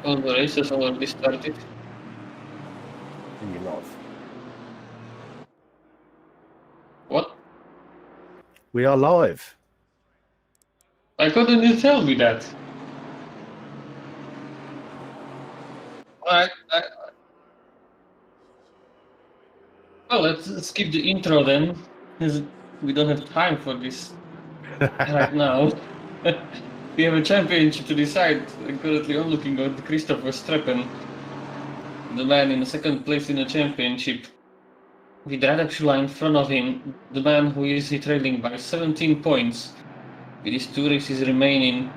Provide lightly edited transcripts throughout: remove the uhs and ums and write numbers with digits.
All the races already started. In your life. What? We are live. Why couldn't you tell me that? Alright, well, let's skip the intro then, because we don't have time for this right now. We have a championship to decide. Currently, I'm looking at Christopher Streppen, the man in the second place in the championship, with Radek in front of him, the man who is trailing by 17 points. With his 2 races remaining,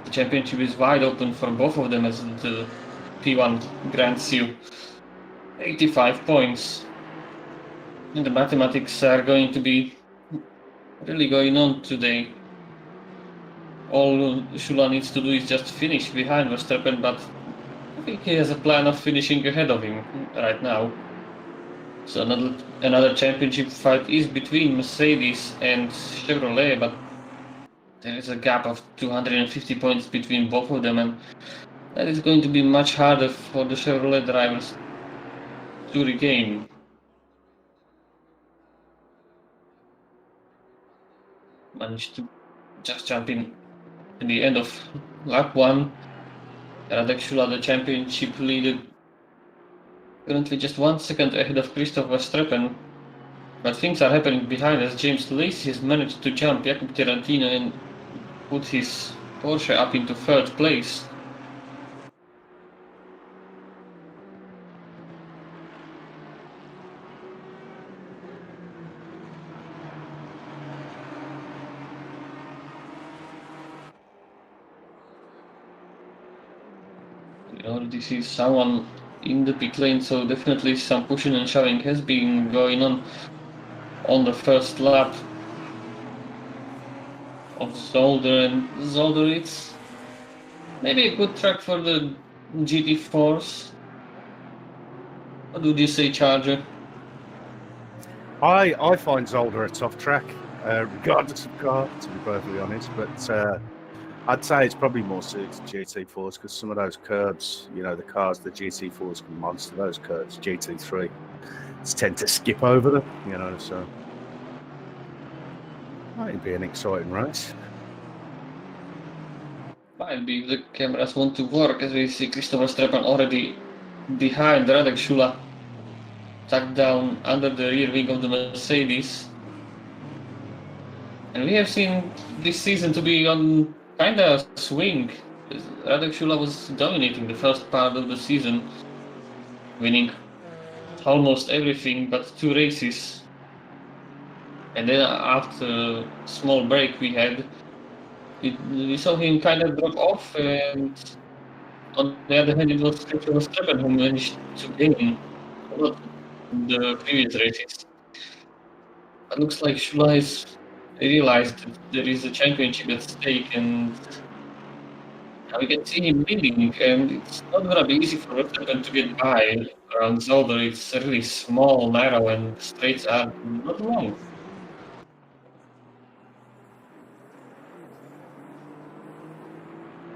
the championship is wide open for both of them as the P1 grants you 85 points. And the mathematics are going to be really going on today. All Shula needs to do is just finish behind Verstappen, but I think he has a plan of finishing ahead of him right now. So another championship fight is between Mercedes and Chevrolet, but there is a gap of 250 points between both of them, and that is going to be much harder for the Chevrolet drivers to regain. Managed to just jump in at the end of lap 1. Radek Shula, the championship leader, currently just 1 second ahead of Christopher Streppen. But things are happening behind as James Lacey has managed to jump Jakub Tarantino and put his Porsche up into 3rd place. We already see someone in the pit lane, so definitely some pushing and shoving has been going on the first lap of Zolder, and Zolder, it's maybe a good track for the GT4s. What would you say, Charger? I find Zolder a tough track, regardless of car, to be perfectly honest. But I'd say it's probably more suited to GT4s because some of those curbs, you know, the cars, the GT4s can monster those curbs. GT3 tend to skip over them, you know, so might be an exciting race. Might be if the cameras want to work, as we see Christopher Streppen already behind Radek Shula, tucked down under the rear wing of the Mercedes. And we have seen this season to be on kind of a swing. Radek Shula was dominating the first part of the season, winning almost everything but 2 races. And then after a small break we had, we saw him kind of drop off, and on the other hand, it was Christopher Streppen who managed to gain a lot in the previous races. It looks like Shula has realized that there is a championship at stake, and now we can see him leading, and it's not gonna be easy for Verstappen to get by around Zolder. It's really small, narrow, and the straights are not long.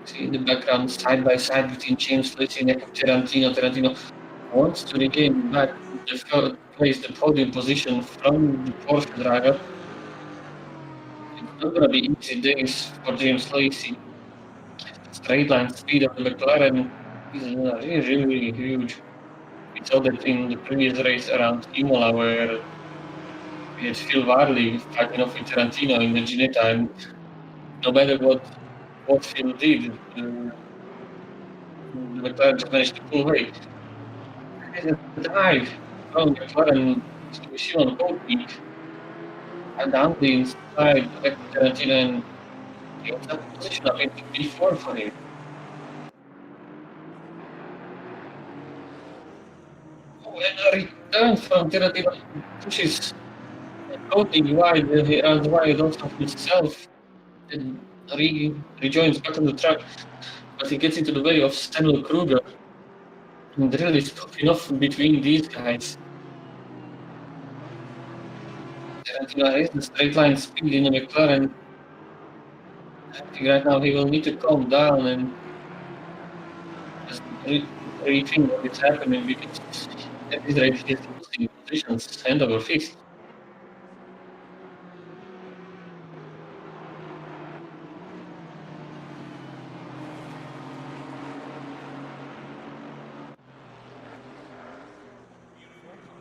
See in the background, side by side between James Lacey and Tarantino. Tarantino wants to regain back the 3rd place, the podium position from the Porsche driver. It's not gonna be easy days for James Lacey. Straight line speed of the McLaren is really huge. We saw that in the previous race around Imola, where we had Phil Varley fighting off with Tarantino in the Ginetta, and no matter what Phil did, the McLaren just managed to pull away. And the dive from McLaren to Shimon Koenig, and down the inside back to Tarantino, and gets that position up into P4 for him. Oh, and a return from Tarantino pushes Koenig wide, he runs wide also himself, and rejoins back on the track, but he gets into the way of Samuel Kruger, and really stopping off between these guys. Tarantino has the straight line speed in the McLaren. I think right now he will need to calm down and rethink what is happening because at this rate he's losing positions hand over fist.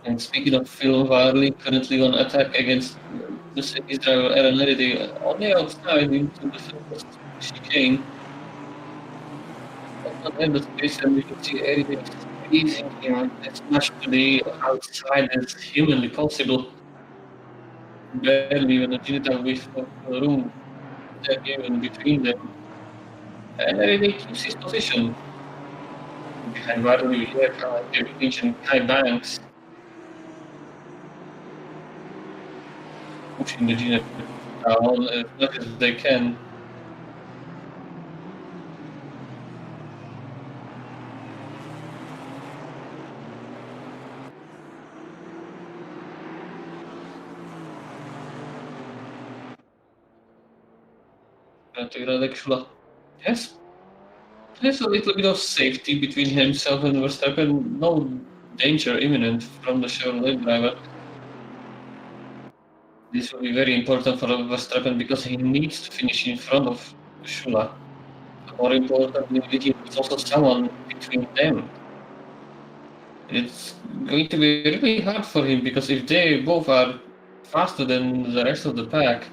And speaking of Phil Varley, currently on attack against Mercedes driver Aaron Heriday on the outside into the first chicane. But not have the space, and we can see Heriday squeezing him as much to the outside as humanly possible. Barely even a digital width of room there even between them. And Heriday keeps his position. Behind Varley, we have David Lynch and Kai Banks pushing the Gina down as much as they can. Radek yes, there's a little bit of safety between himself and Verstappen. No danger imminent from the Chevrolet driver. This will be very important for Verstappen because he needs to finish in front of Shula. More importantly, there's also someone between them. It's going to be really hard for him because if they both are faster than the rest of the pack,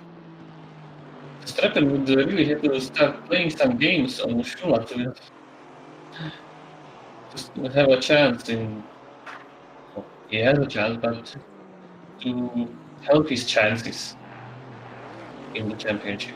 Verstappen would really have to start playing some games on Shula to just have a chance in. Well, he has a chance, but to help his chances in the championship.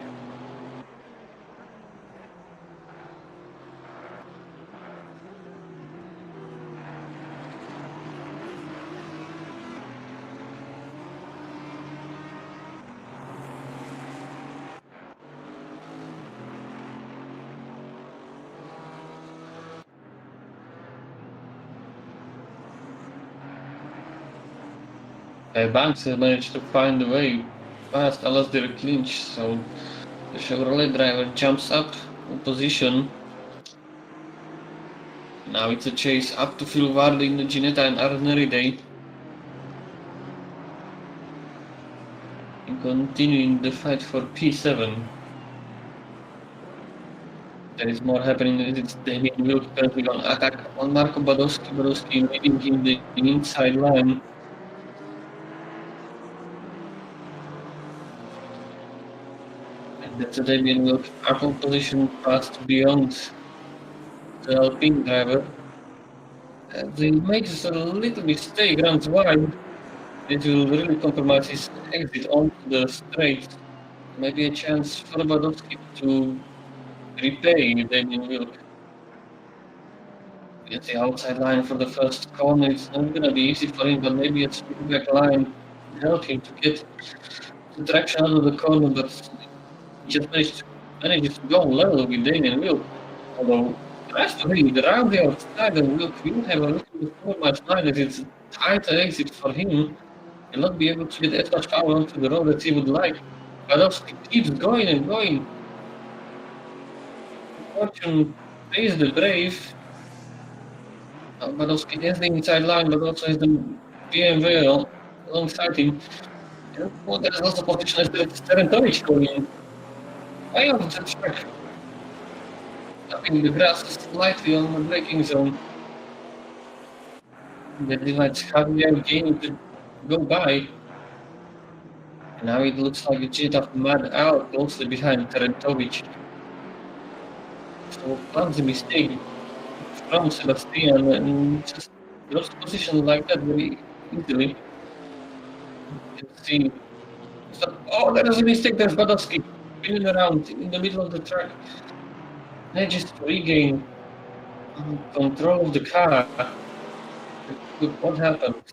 Banks has managed to find a way past Alasdair Clinch, so the Chevrolet driver jumps up in position. Now it's a chase up to Phil Varley in the Ginetta and Aaron Day. And continuing the fight for P7. There is more happening. It's Damien Wilk currently on attack on Marco Badowski. Badowski leading him the inside line. That's a Damien Wilk pole position passed beyond the Alpine driver. He makes a little mistake, runs wide. It will really compromise his exit onto the straight. Maybe a chance for Badowski to repay Damien Wilk. Get the outside line for the first corner. It's not going to be easy for him, but maybe a swing back line will help him to get the traction out of the corner, but he just manages to go level with Damien Wilk. Although the rest of it, around the outside, and Wilk will have a little bit more much line as it's tighter exit for him. He'll not be able to get as much power onto the road as he would like. Badowski keeps going and going. Fortune pays the brave. Badowski has the inside line, but also has the BMW alongside him. And there's also position as Terentovic going way off the track. Tapping the grass slightly on the braking zone. The divides Javier gaining to go by. And now it looks like a jet of mud out closely behind Terentovic. So clumsy mistake from Sebastian, and just lost position like that very easily. You can see. So, oh, that was a mistake. There's Badowski spinning around in the middle of the track. Manages to regain control of the car. What happened?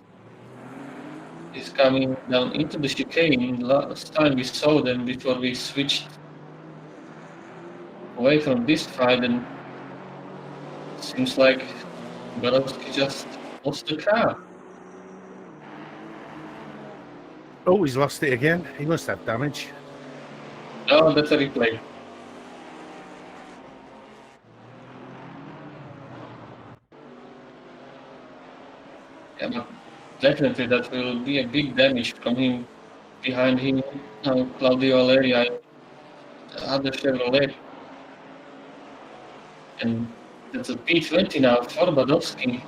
He's coming down into the chicane. Last time we saw them before we switched away from this fight, and it seems like Badowski just lost the car. Oh, he's lost it again. He must have damage. No, that's a replay. Yeah, but definitely that will be a big damage from him. Behind him, Claudio Valeria, other Chevrolet. And that's a P20 now for Badowski.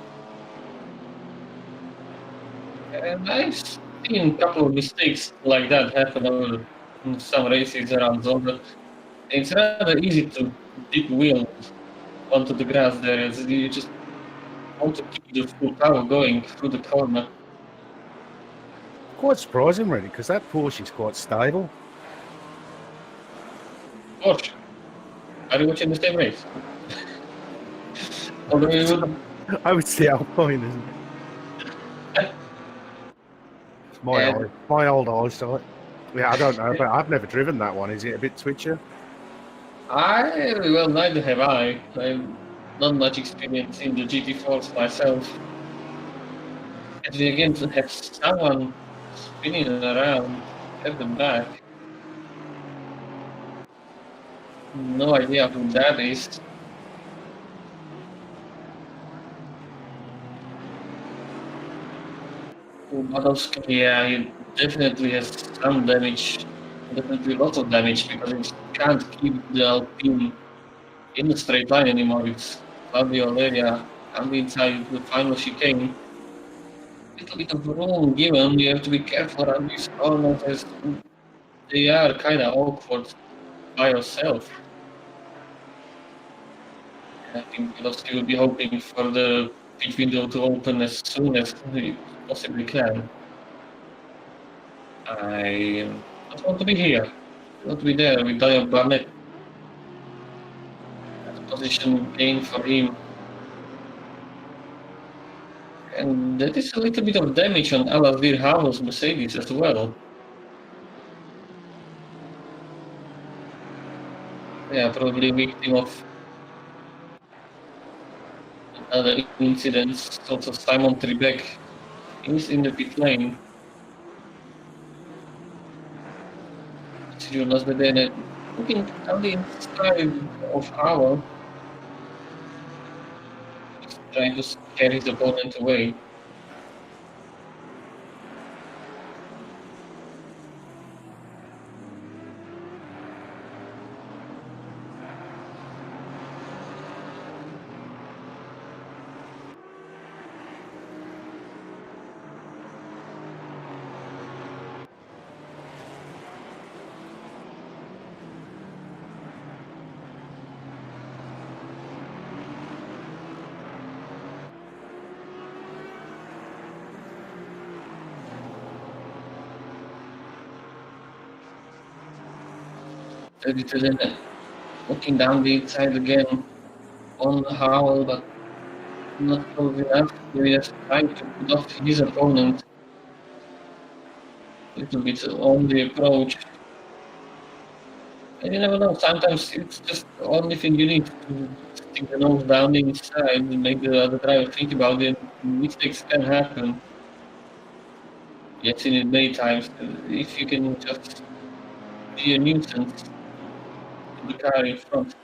And I've seen a couple of mistakes like that happen over some races around Zolder. It's rather easy to dip wheel onto the grass there. You just want to keep the full power going through the corner. Quite surprising, really, because that Porsche is quite stable. Porsche, are you watching the same race? Although you would, Oh, it's the Alpine, isn't it? It's my old eyesight. Yeah, I don't know, but I've never driven that one. Is it a bit twitcher? neither have I. I've not much experience in the GT4s myself. And we again to have someone spinning around at the back. No idea who that is. Badowski, yeah, he definitely has some damage. Definitely lots of damage because he can't keep the Alpine in the straight line anymore. It's Claudio Valeria on the inside the final chicane. Little bit of room given. You have to be careful around these corners as they are kind of awkward by yourself. I think Badowski will be hoping for the pit window to open as soon as he possibly can. I don't want to be here. I want to be there with Daniel Barnett. That's a position gain for him. And that is a little bit of damage on Alasdair Havel's Mercedes as well. Yeah, probably victim of another incident. Also, Simon Trebek is in the pit lane. Jonas Bedene looking on the inside of Havel. He's trying to scare his opponent away. Bedene looking down the inside again on Havel, but not close enough. He has tried to put off his opponent. A little bit on the approach. And you never know, sometimes it's just the only thing you need to stick the nose down the inside and make the other driver think about it. Mistakes can happen. I've seen it many times. If you can just be a nuisance to the car in front,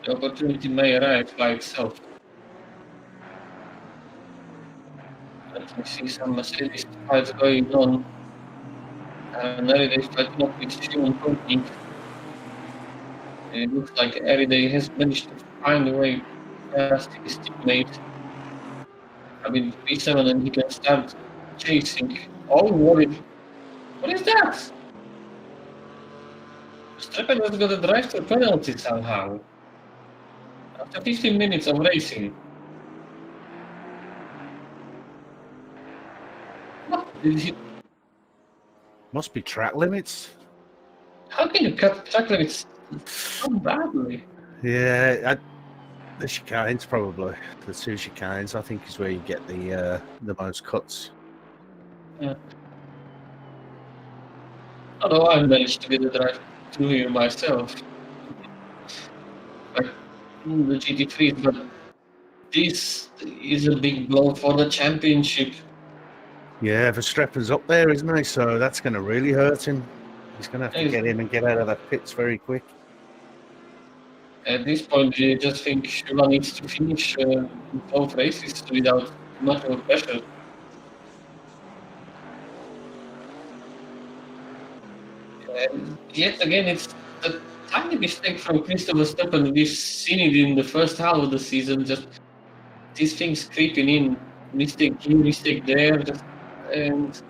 the opportunity may arrive by itself. Let me see some Mercedes fights going on. Everyday is fighting up with Simon Koenig. It looks like Everyday has managed to find a way past his teammate. I mean, P7 and he can start chasing. Oh, what is that? Strepen has got a drive-through penalty somehow. After 15 minutes of racing. What did he... Must be track limits. How can you cut track limits so badly? Yeah, the chicanes probably. The two chicanes, I think, is where you get the most cuts. Yeah. Although I managed to get the drive through here myself. Like the GT3, but this is a big blow for the championship. Yeah, Verstappen's up there, isn't he? So that's going to really hurt him. He's going to have to get in and get out of the pits very quick. At this point, I just think Shula needs to finish both races without much of a pressure. And yet again, it's a tiny mistake from Christopher Verstappen. We've seen it in the first half of the season. Just these things creeping in, mistake here, mistake there, and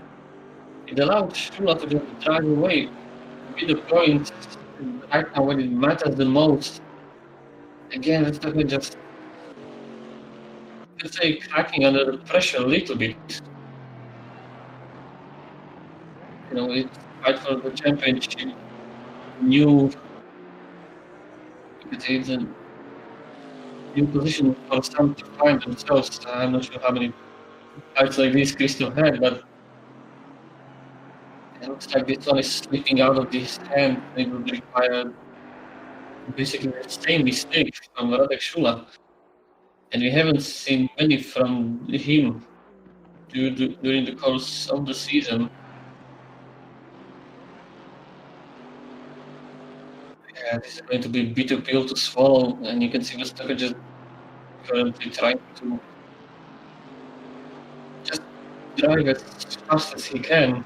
it allowed Shula to just drive away, be the point right now when it matters the most. Again, Verstappen just, let's say, cracking under the pressure a little bit. It's fight for the championship. New, it's a new position for some to find themselves. I'm not sure how many fights like this Crystal had, but it looks like this one is slipping out of his hand. It would require basically the same mistake from Radek Shula. And we haven't seen many from him during the course of the season. Yeah, this is going to be a bitter pill to swallow, and you can see Verstappen just currently trying to just drive as fast as he can.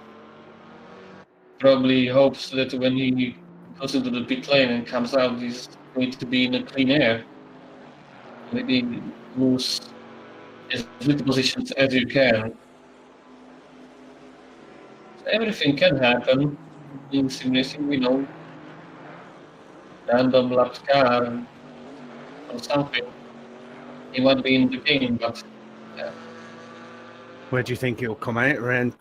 Probably hopes that when he goes into the pit lane and comes out, he's going to be in a clean air. Maybe lose as little positions as you can. Everything can happen in sim racing, we know. Random lapped car or something. He might be in the game, but yeah. Where do you think it'll come out? Around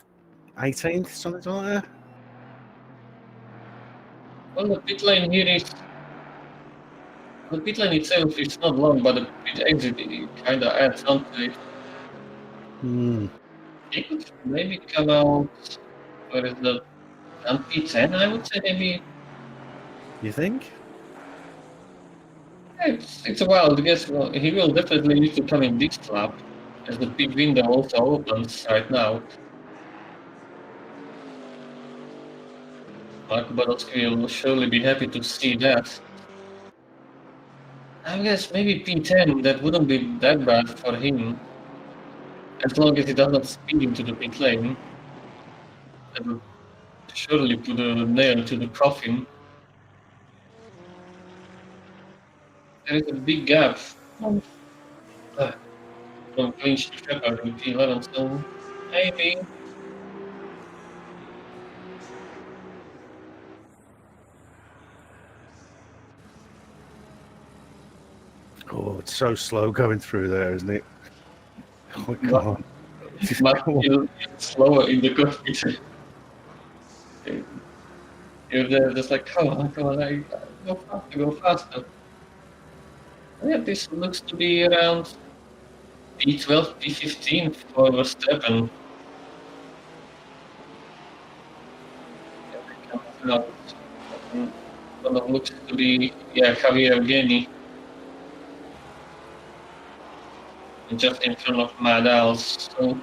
18th, something like that? Well, the pit lane here is. The pit lane itself is not long, but the pit exit kind of adds on to it. He could maybe come out. Where is the P10? I would say maybe. You think? It's a wild guess. Well, he will definitely need to come in this lap, as the pit window also opens right now. Mark Badowski will surely be happy to see that. I guess maybe P10, that wouldn't be that bad for him. As long as he does not speed into the pit lane. That would surely put a nail to the coffin. There is a big gap from clinch to Shepard with P11, so maybe. Oh, it's so slow going through there, isn't it? Oh, come on. It must feel slower in the cockpit. You're there just like, come on, go faster. Yeah, this looks to be around P12, P15 for Verstappen. One of looks to be, Javier Evgeny. Just in front of Madals, so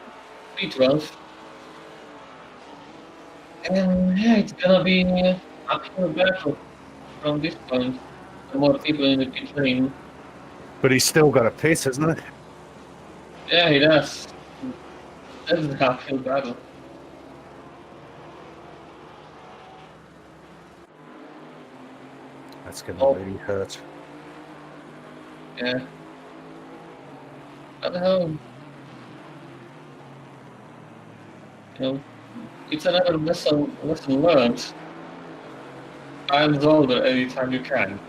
P12. And it's gonna be an uphill battle from this point. The more people in the pit lane. But he's still got a pit, hasn't he? Yeah, he does. That's the uphill battle. That's going to really hurt. Yeah. I don't know. It's another lesson learned. I'm Zolder anytime you can.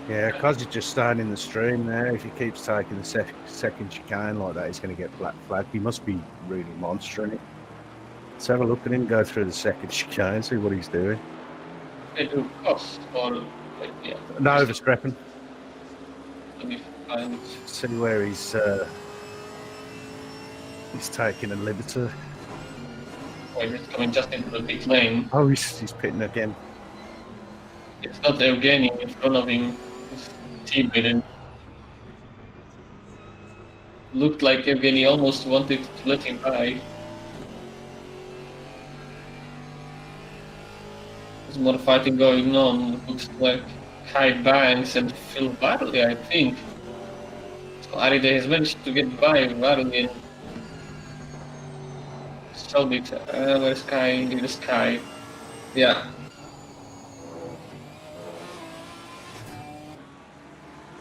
Yeah, because he's just starting in the stream there. If he keeps taking the second chicane like that, he's going to get black flagged. He must be really monstering it. Let's have a look at him go through the second chicane, see what he's doing. They do cost or yeah. No, Verstappen. Let me find. See where he's taking a liberty. Oh, he's coming just into the pit lane. Oh, he's pitting again. It's not Evgeny in front of him. His teammate. Looked like Evgeny almost wanted to let him by. There's more fighting going on. Looks like Kai Banks and Phil Barley, I think. Aride has managed to get by Varley and sold it. Where's Sky? In the sky. Yeah.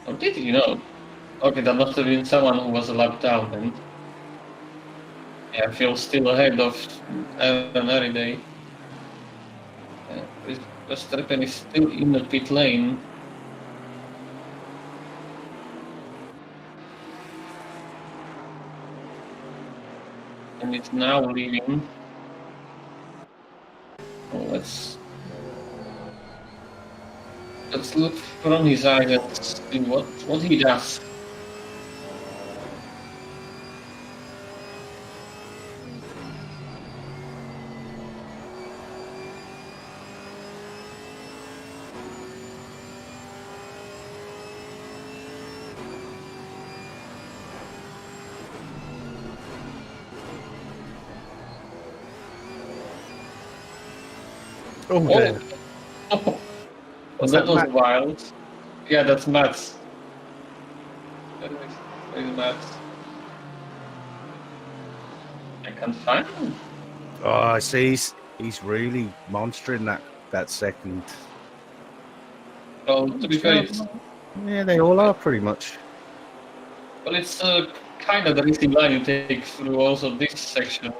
Or did you know? Okay, that must have been someone who was a lap down then. Yeah, Phil's still ahead of Aaron Aride. Verstappen is still in the pit lane. And it's now leaving. Oh, let's look from his eyes and see what he does. Oh, dear. Oh, Was that that was Matt? wild. Yeah, that's Matt's. Where's Matt? I can't find him. Oh, I see. He's really monstering that second. Well, to be fair, Yeah, they all are pretty much. well, it's kind of the racing line you take through also this section.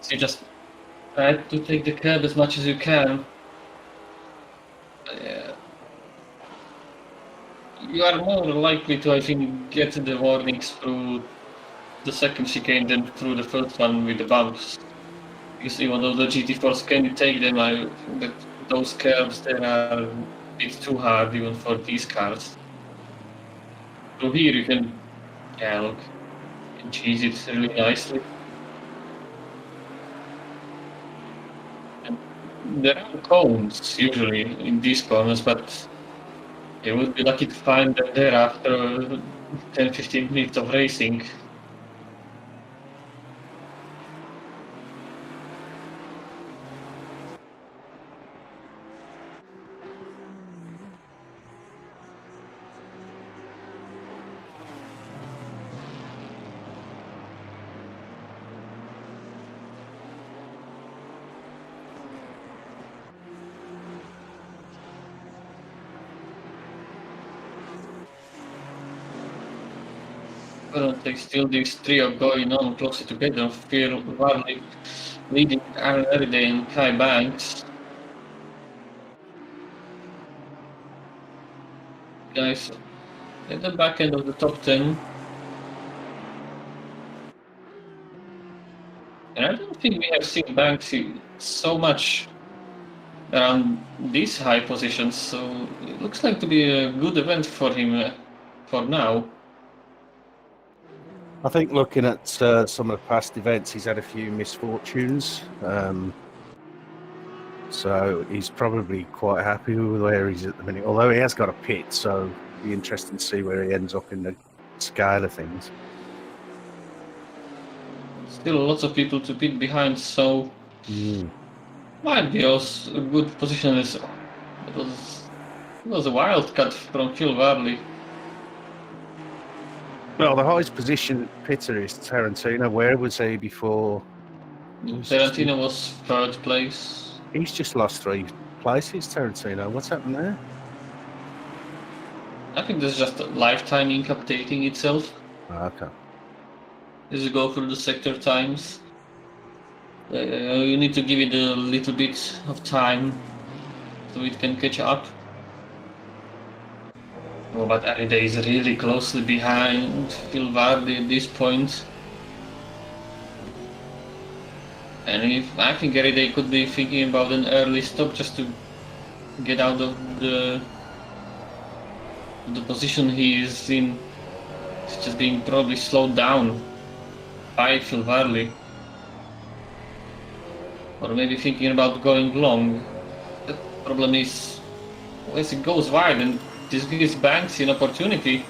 So you just try to take the curb as much as you can. Yeah. You are more likely to, I think, get the warnings through the second chicane than through the first one with the bumps. Because even though the GT4s can take them, I think that those curves there are a bit too hard even for these cars. So here you can, yeah, look, you can cheese it really nicely. And there are cones usually in these corners, but you would be lucky to find them there after 10-15 minutes of racing. Currently, still this trio going on closer together. Phil Varley leading Aaron Everyday and Kai Banks. Guys at the back end of the top 10. And I don't think we have seen Banks so much around these high positions, so it looks like to be a good event for him for now. I think looking at some of the past events, he's had a few misfortunes. So he's probably quite happy with where he's at the minute, although he has got a pit, so it'll be interesting to see where he ends up in the scale of things. Still lots of people to pit behind, so might be also a good position. It was a wild cut from Phil Varley. Well, the highest position pitter is Tarantino. Where was he before? Tarantino was third place. He's just lost 3 places, Tarantino. What's happened there? I think this is just lifetime ink updating itself. Okay. As you go through the sector times, you need to give it a little bit of time so it can catch up. Oh, but Aride is really closely behind Phil Varley at this point. And I think Aride could be thinking about an early stop just to get out of the position he is in. He's just being probably slowed down by Phil Varley. Or maybe thinking about going long. The problem is, as it goes wide, and this gives Banks an opportunity.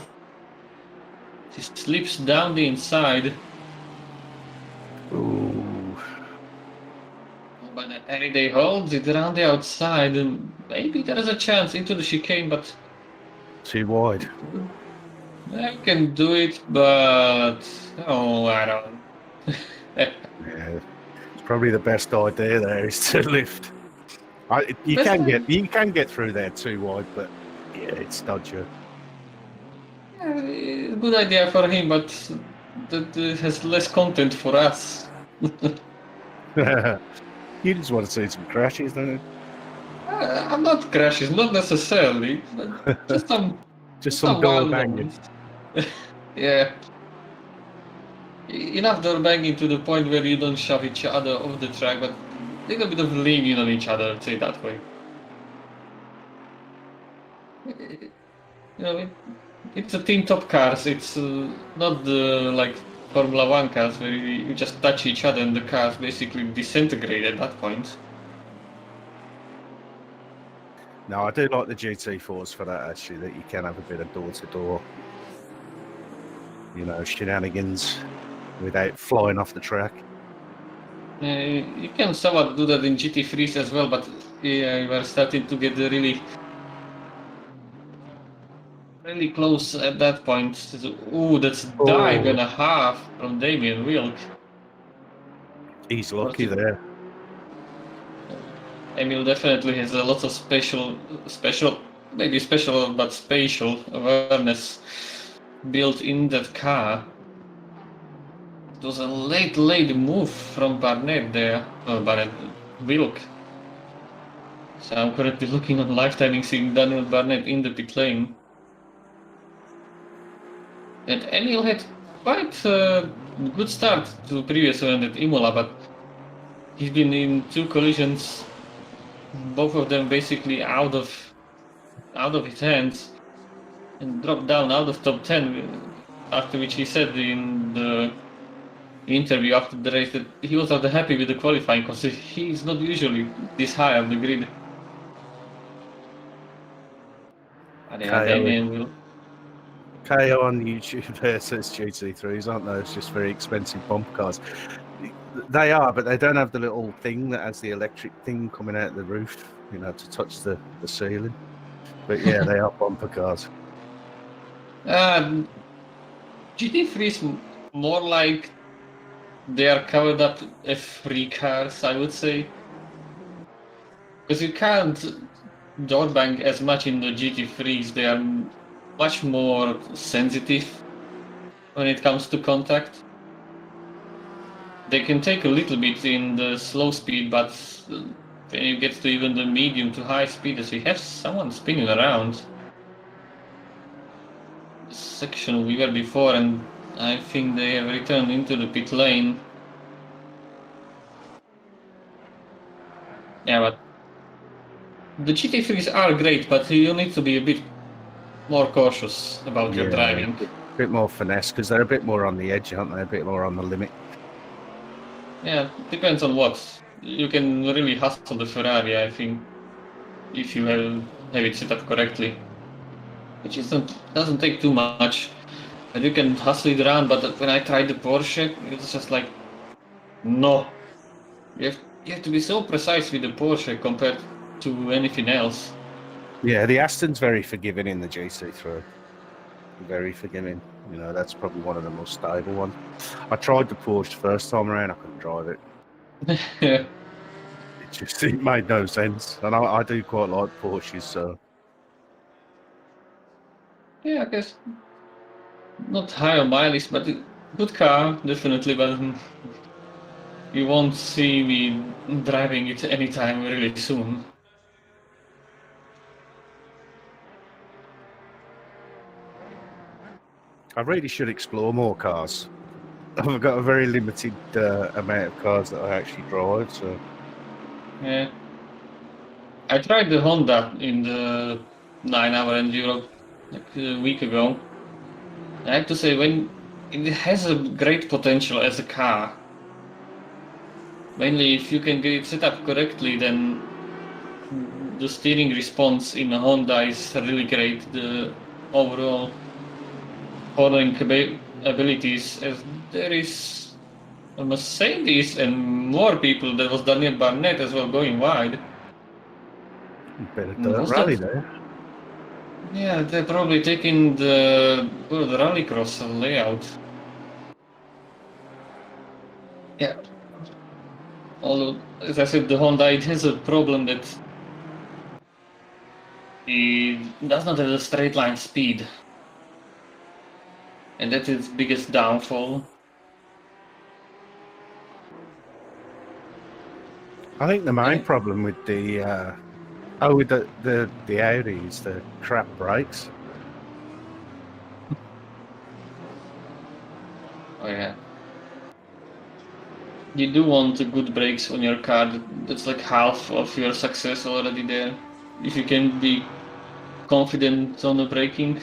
He slips down the inside. Ooh. But Aride holds it around the outside, and maybe there is a chance into the chicane, but Too wide. I can do it, but I don't. Yeah, it's probably the best idea there is to lift. You Best can get through there too wide, but yeah, it's dodgy. good idea for him, but that has less content for us. You just want to see some crashes, don't you? I'm not crashes, not necessarily, but just some Just some some door wild banging. ones. Yeah. Enough door banging to the point where you don't shove each other off the track, but a little bit of leaning on each other, say that way. You know, it's a team top cars. It's not the like Formula One cars where you just touch each other and the cars basically disintegrate at that point. No, I do like the GT4s for that, actually, that you can have a bit of door-to-door, shenanigans without flying off the track. You can somewhat do that in GT3s as well, but yeah, we're starting to get really close at that point. Ooh, that's dive and a half from Damien Wilk. He's lucky there. Emil definitely has a lot of spatial awareness built in that car. It was a late move from Barnett there, Wilk. So I'm currently looking on live timing, seeing Daniel Barnett in the pit lane. And Emil had quite a good start to the previous event at Imola, but he's been in 2 collisions, both of them basically out of his hands, and dropped down out of top 10, after which he said in the interview after the race that he was not happy with the qualifying because he's not usually this high on the grid. Damien will. KO on YouTube there says GT3s, aren't those just very expensive bump cars? They are, but they don't have the little thing that has the electric thing coming out of the roof, to touch the ceiling. But yeah, they are bumper cars. GT3s more like they are covered up F3 cars, I would say. Because you can't door bang as much in the GT3s. They are much more sensitive when it comes to contact. They can take a little bit in the slow speed, but when you get to even the medium to high speed, as we have someone spinning around the section we were before, and I think they have returned into the pit lane. Yeah, but the GT3s are great, but you need to be a bit more cautious about your driving. A bit more finesse, because they're a bit more on the edge, aren't they? A bit more on the limit. Yeah, depends on what. You can really hustle the Ferrari, I think, if you have it set up correctly. Which doesn't take too much. And you can hustle it around, but when I tried the Porsche, it's just like, no. You have to be so precise with the Porsche compared to anything else. Yeah, the Aston's very forgiving in the GT3. Very forgiving. That's probably one of the most stable ones. I tried the Porsche first time around, I couldn't drive it. Yeah. It made no sense. And I do quite like Porsches, so. Yeah, I guess not high on mileage, but good car, definitely, but you won't see me driving it anytime really soon. I really should explore more cars. I've got a very limited amount of cars that I actually drive, so. Yeah. I tried the Honda in the 9-hour enduro like a week ago. I have to say, when it has a great potential as a car, mainly if you can get it set up correctly, then the steering response in a Honda is really great. The overall following abilities, as there is a Mercedes and more people. There was Daniel Barnett as well going wide. Bit of dirt rally there. Yeah, they're probably taking the rallycross layout. Yeah. Although, as I said, the Honda, it has a problem that it does not have a straight line speed. And that is its biggest downfall. I think the main And problem with the with the Audi is the crap brakes. oh yeah. You do want good brakes on your car. That's like half of your success already there. If you can be confident on the braking.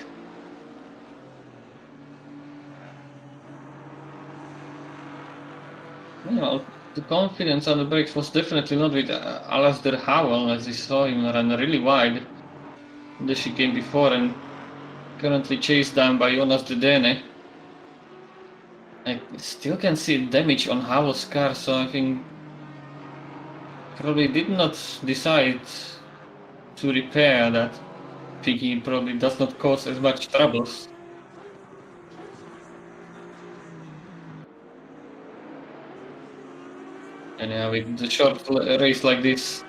You know, the confidence on the brakes was definitely not with Alasdair Howell, as we saw him run really wide the chicane before and currently chased down by Jonas Dedene. I still can see damage on Howell's car, so I think probably did not decide to repair that. Thinking it probably does not cause as much troubles. And yeah, with the short race like this,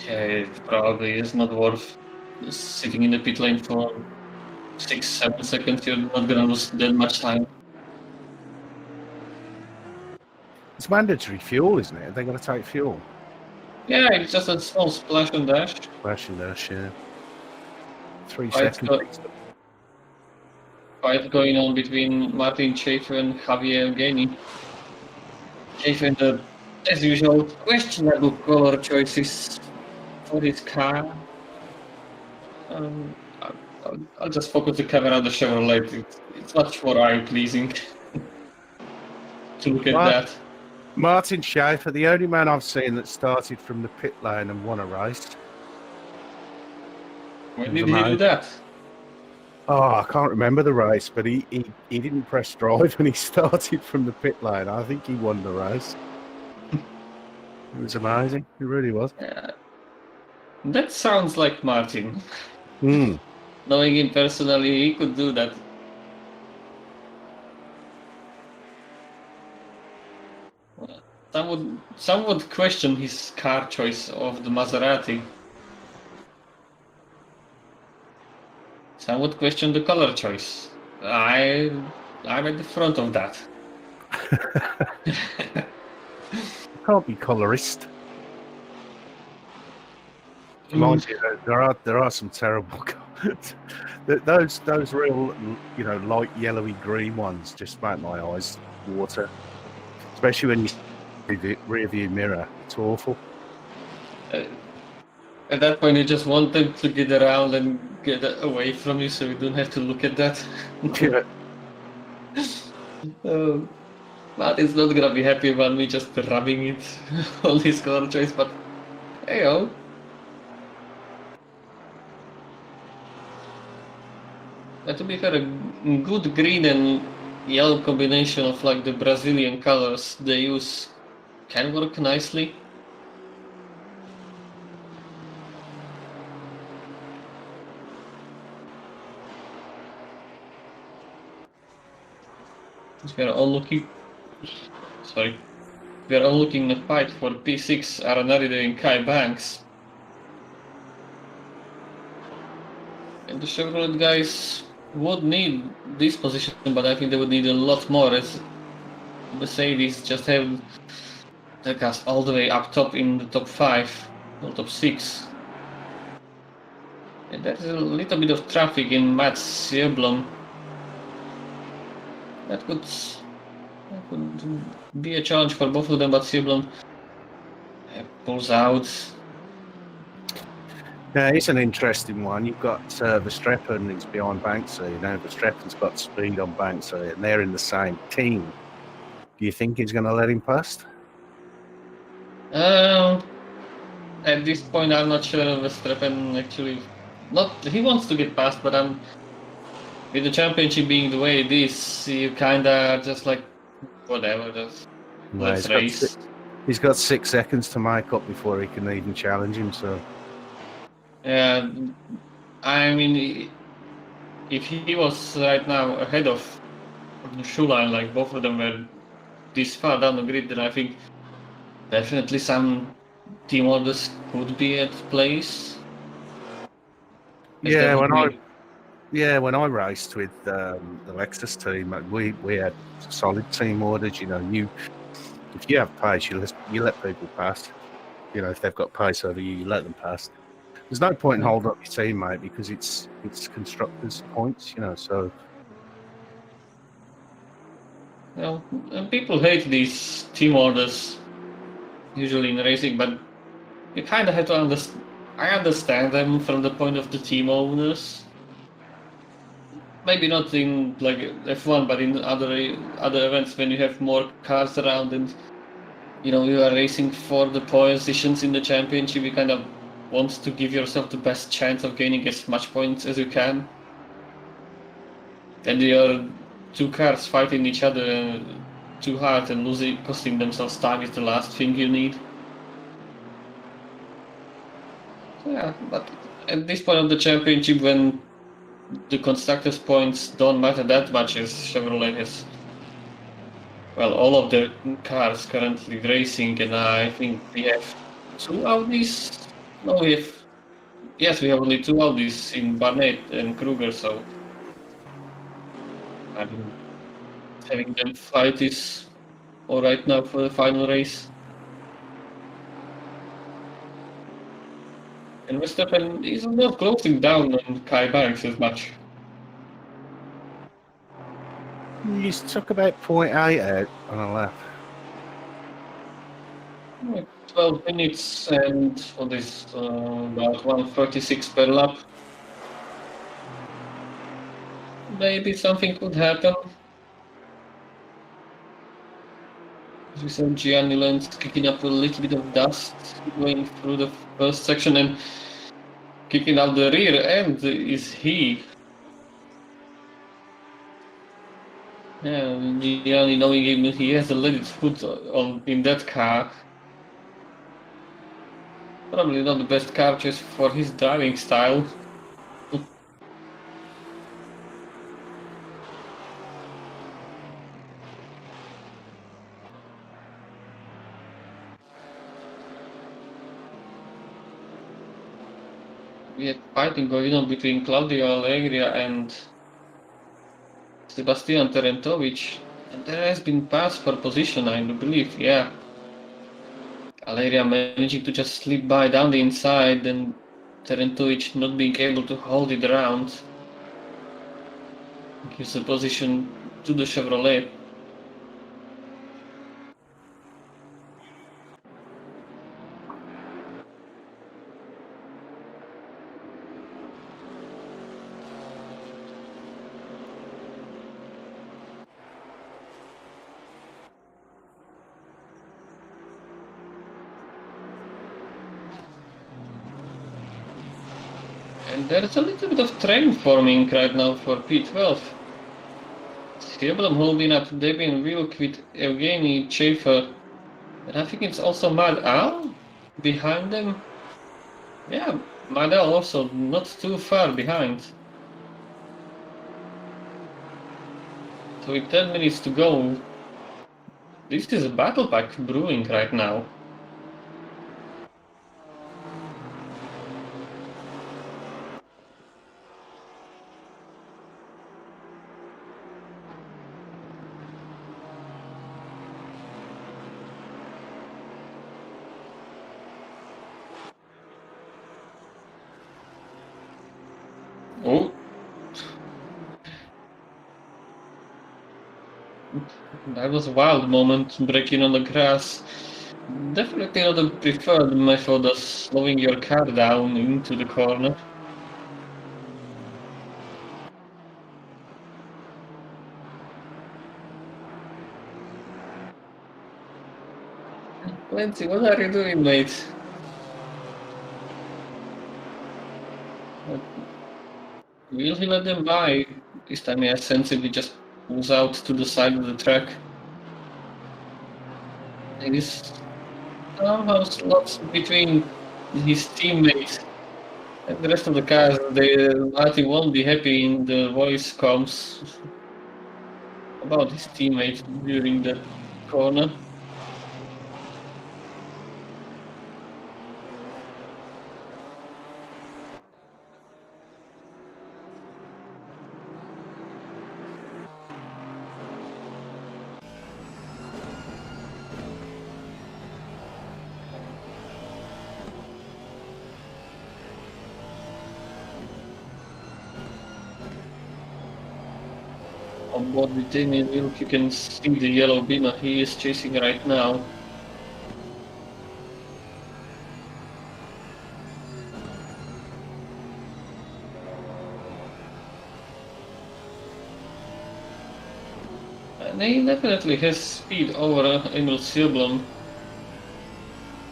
yeah, it probably is not worth sitting in the pit lane for 6-7 seconds. You're not gonna lose that much time. It's mandatory fuel, isn't it? They're going to take fuel. Yeah, it's just a small splash and dash. Splash and dash, yeah. 3 Fight, seconds. fight going on between Martin Schaefer and Javier Gaini. Schaefer in the, as usual, questionable color choices for his car. I'll just focus the camera on the Chevrolet. It's much more eye-pleasing to look at that. Martin Schaefer, the only man I've seen that started from the pit lane and won a race. When did he do that? Oh, I can't remember the race, but he didn't press drive when he started from the pit lane. I think he won the race. It was amazing. It really was. That sounds like Martin. Mm. Knowing him personally, he could do that. Some would question his car choice of the Maserati. Some would question the color choice. I'm at the front of that. Can't be colorist. Mind you, there are some terrible colours. Those real, light yellowy green ones just make my eyes water. Especially when you see the rear view mirror. It's awful. At that point, you just want them to get around and get away from you, so you don't have to look at that. Yeah. Martin's not gonna be happy about me just rubbing it on his color choice, but hey yo. To be fair, a good green and yellow combination of like the Brazilian colors they use can work nicely. We are all looking. Sorry. We are all looking at fight for P6 Aranaride and Kai Banks. And the Chevrolet guys would need this position, but I think they would need a lot more, as Mercedes just have the cars all the way up top in the top 5 or top 6. And there's a little bit of traffic in Mats Sjöblom. That could be a challenge for both of them, but Sjöblom pulls out. Yeah, it's an interesting one. You've got Verstappen, who's behind Banksy. Verstappen's got speed on Banksy, and they're in the same team. Do you think he's going to let him past? At this point, I'm not sure Verstappen actually. He wants to get past, but with the championship being the way it is, you kinda just like, whatever, just let's race. He's got 6 seconds to make up before he can even challenge him, so. Yeah, I mean, if he was right now ahead of the shoe line, like both of them were this far down the grid, then I think definitely some team orders could be at place. Yeah, when I raced with the Lexus team, we had solid team orders. You know, if you have pace, you let people pass. You know, if they've got pace over you, you let them pass. There's no point in holding up your teammate because it's constructors' points. You know, so. Well, and people hate these team orders usually in racing, but you kind of have to understand. I understand them from the point of the team owners. Maybe not in like F1, but in other events when you have more cars around and you are racing for the positions in the championship. You kind of want to give yourself the best chance of gaining as much points as you can. And your two cars fighting each other too hard and costing themselves time is the last thing you need. So yeah, but at this point of the championship, when the constructors' points don't matter that much, as Chevrolet has, well, all of their cars currently racing, and I think we have two Audis. No, yes, we have only two Audis in Barnett and Kruger, so I mean, having them fight is all right now for the final race. And Verstappen is not closing down on Kai Banks as much. You took about 0.8 out on a lap. 12 minutes and what is about 136 per lap. Maybe something could happen. As we said, Gianni Lenz kicking up a little bit of dust going through the first section, and kicking out the rear end is he. Yeah, Gianni, knowing him, he has a little foot in that car. Probably not the best car choice for his driving style. We had fighting going on between Claudio Allegria and Sebastian Terentovic, and there has been pass for position, I do believe, yeah. Allegria managing to just slip by down the inside, and Terentovic not being able to hold it around. Gives the position to the Chevrolet. And there's a little bit of train forming right now for P12. Scribblen holding up Debian Wilk with Evgeny Schaefer. And I think it's also Mad Al behind them. Yeah, Mad Al also not too far behind. So with 10 minutes to go, this is a battle pack brewing right now. Oh. That was a wild moment, breaking on the grass. Definitely not the preferred method of slowing your car down into the corner. Clancy, what are you doing, mate? Will he let them by? This time he sensibly just pulls out to the side of the track. And he's somehow slots between his teammates. And the rest of the cars, Martin won't be happy in the voice comms about his teammate during the corner. On board with Damien Wilk, you can see the yellow beamer he is chasing right now. And he definitely has speed over Emil Silblom,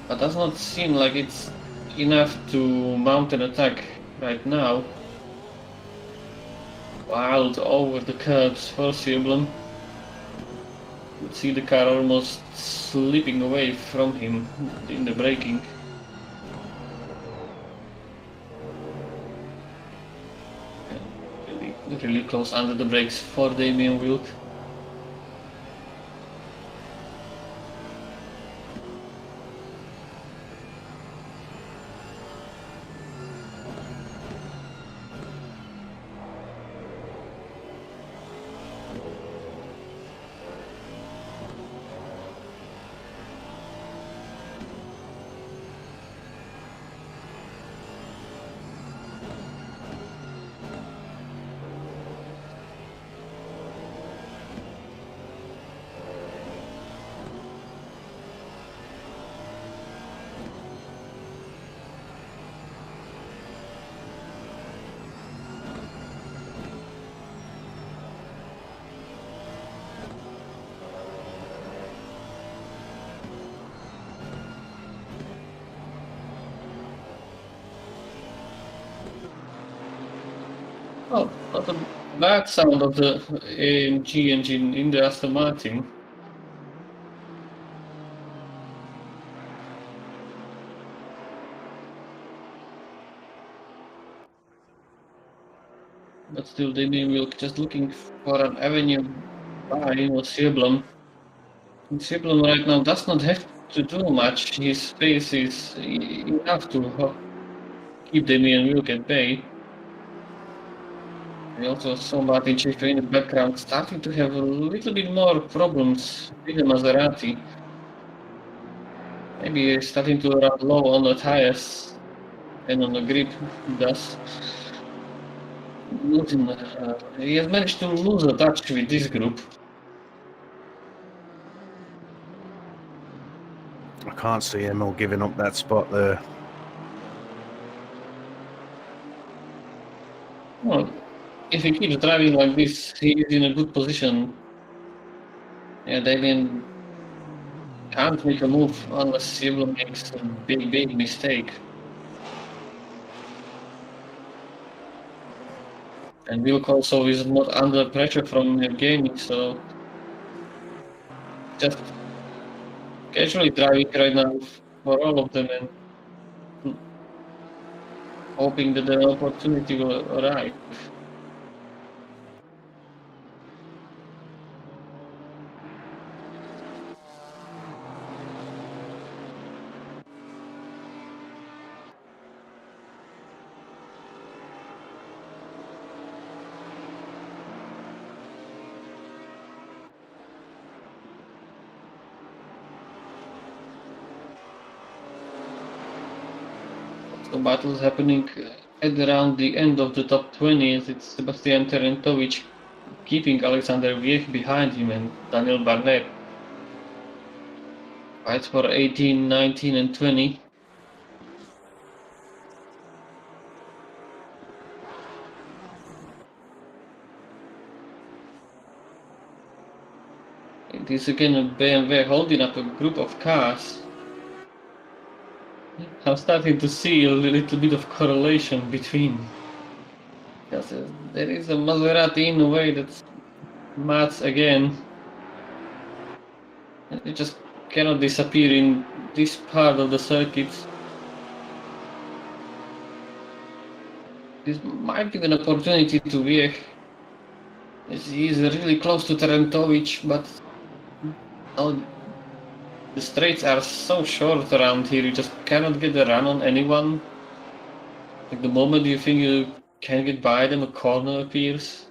but does not seem like it's enough to mount an attack right now. Wild over the curbs for Silblom. You see the car almost slipping away from him in the braking. Really close under the brakes for Damien Wilk. Oh, not a bad sound of the AMG engine in the Aston Martin. But still, Damien Wilk just looking for an avenue by Silblom. Silblom right now does not have to do much. His space is enough to keep Damien Wilk at bay. We also saw Martin Schäfer in the background starting to have a little bit more problems with the Maserati. Maybe he's starting to run low on the tires and on the grip, thus losing. He has managed to lose a touch with this group. I can't see him all giving up that spot there. Well, if he keeps driving like this, he is in a good position. Yeah, Damien can't make a move unless Silblom makes a big mistake. And Wilk also is not under pressure from Evgeny, so just casually driving right now for all of them and hoping that the opportunity will arrive. So battles happening at around the end of the top 20 as it's Sebastian Terentovic keeping Alexander Wiech behind him and Daniel Barnet fights for 18, 19 and 20. It is again a BMW holding up a group of cars. I'm starting to see a little bit of correlation between. Because there is a Maserati in a way that's Mats again. It just cannot disappear in this part of the circuit. This might give an opportunity to Wiech. He's really close to Terentovic, but now the straights are so short around here, you just cannot get a run on anyone. Like the moment you think you can get by them, a corner appears.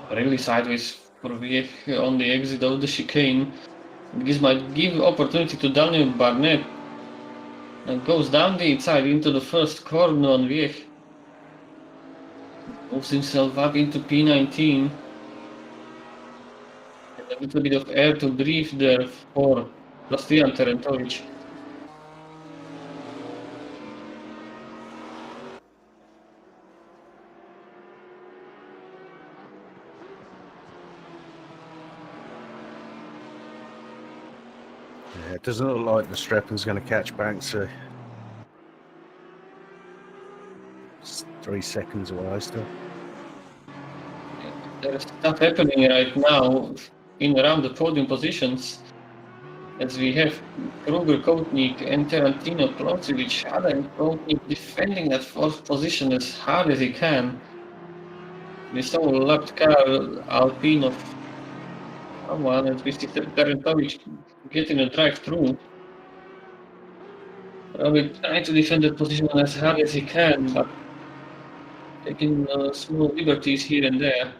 Really sideways for Wiech on the exit of the chicane. This might give opportunity to Daniel Barnett. And goes down the inside into the first corner on Wiech. Moves himself up into P19. And a little bit of air to breathe there for Bastian Terentovic. Yeah, it doesn't look like Verstappen's going to catch Banksy. It's 3 seconds away still. There's stuff happening right now in around the podium positions. As we have Kruger, Koutnik, and Tarantino close to each other, and Koutnik defending that fourth position as hard as he can. We saw a lapped car, Alpine of someone, and we see Tarantovic getting a drive through. Probably trying to defend that position as hard as he can, but taking small liberties here and there.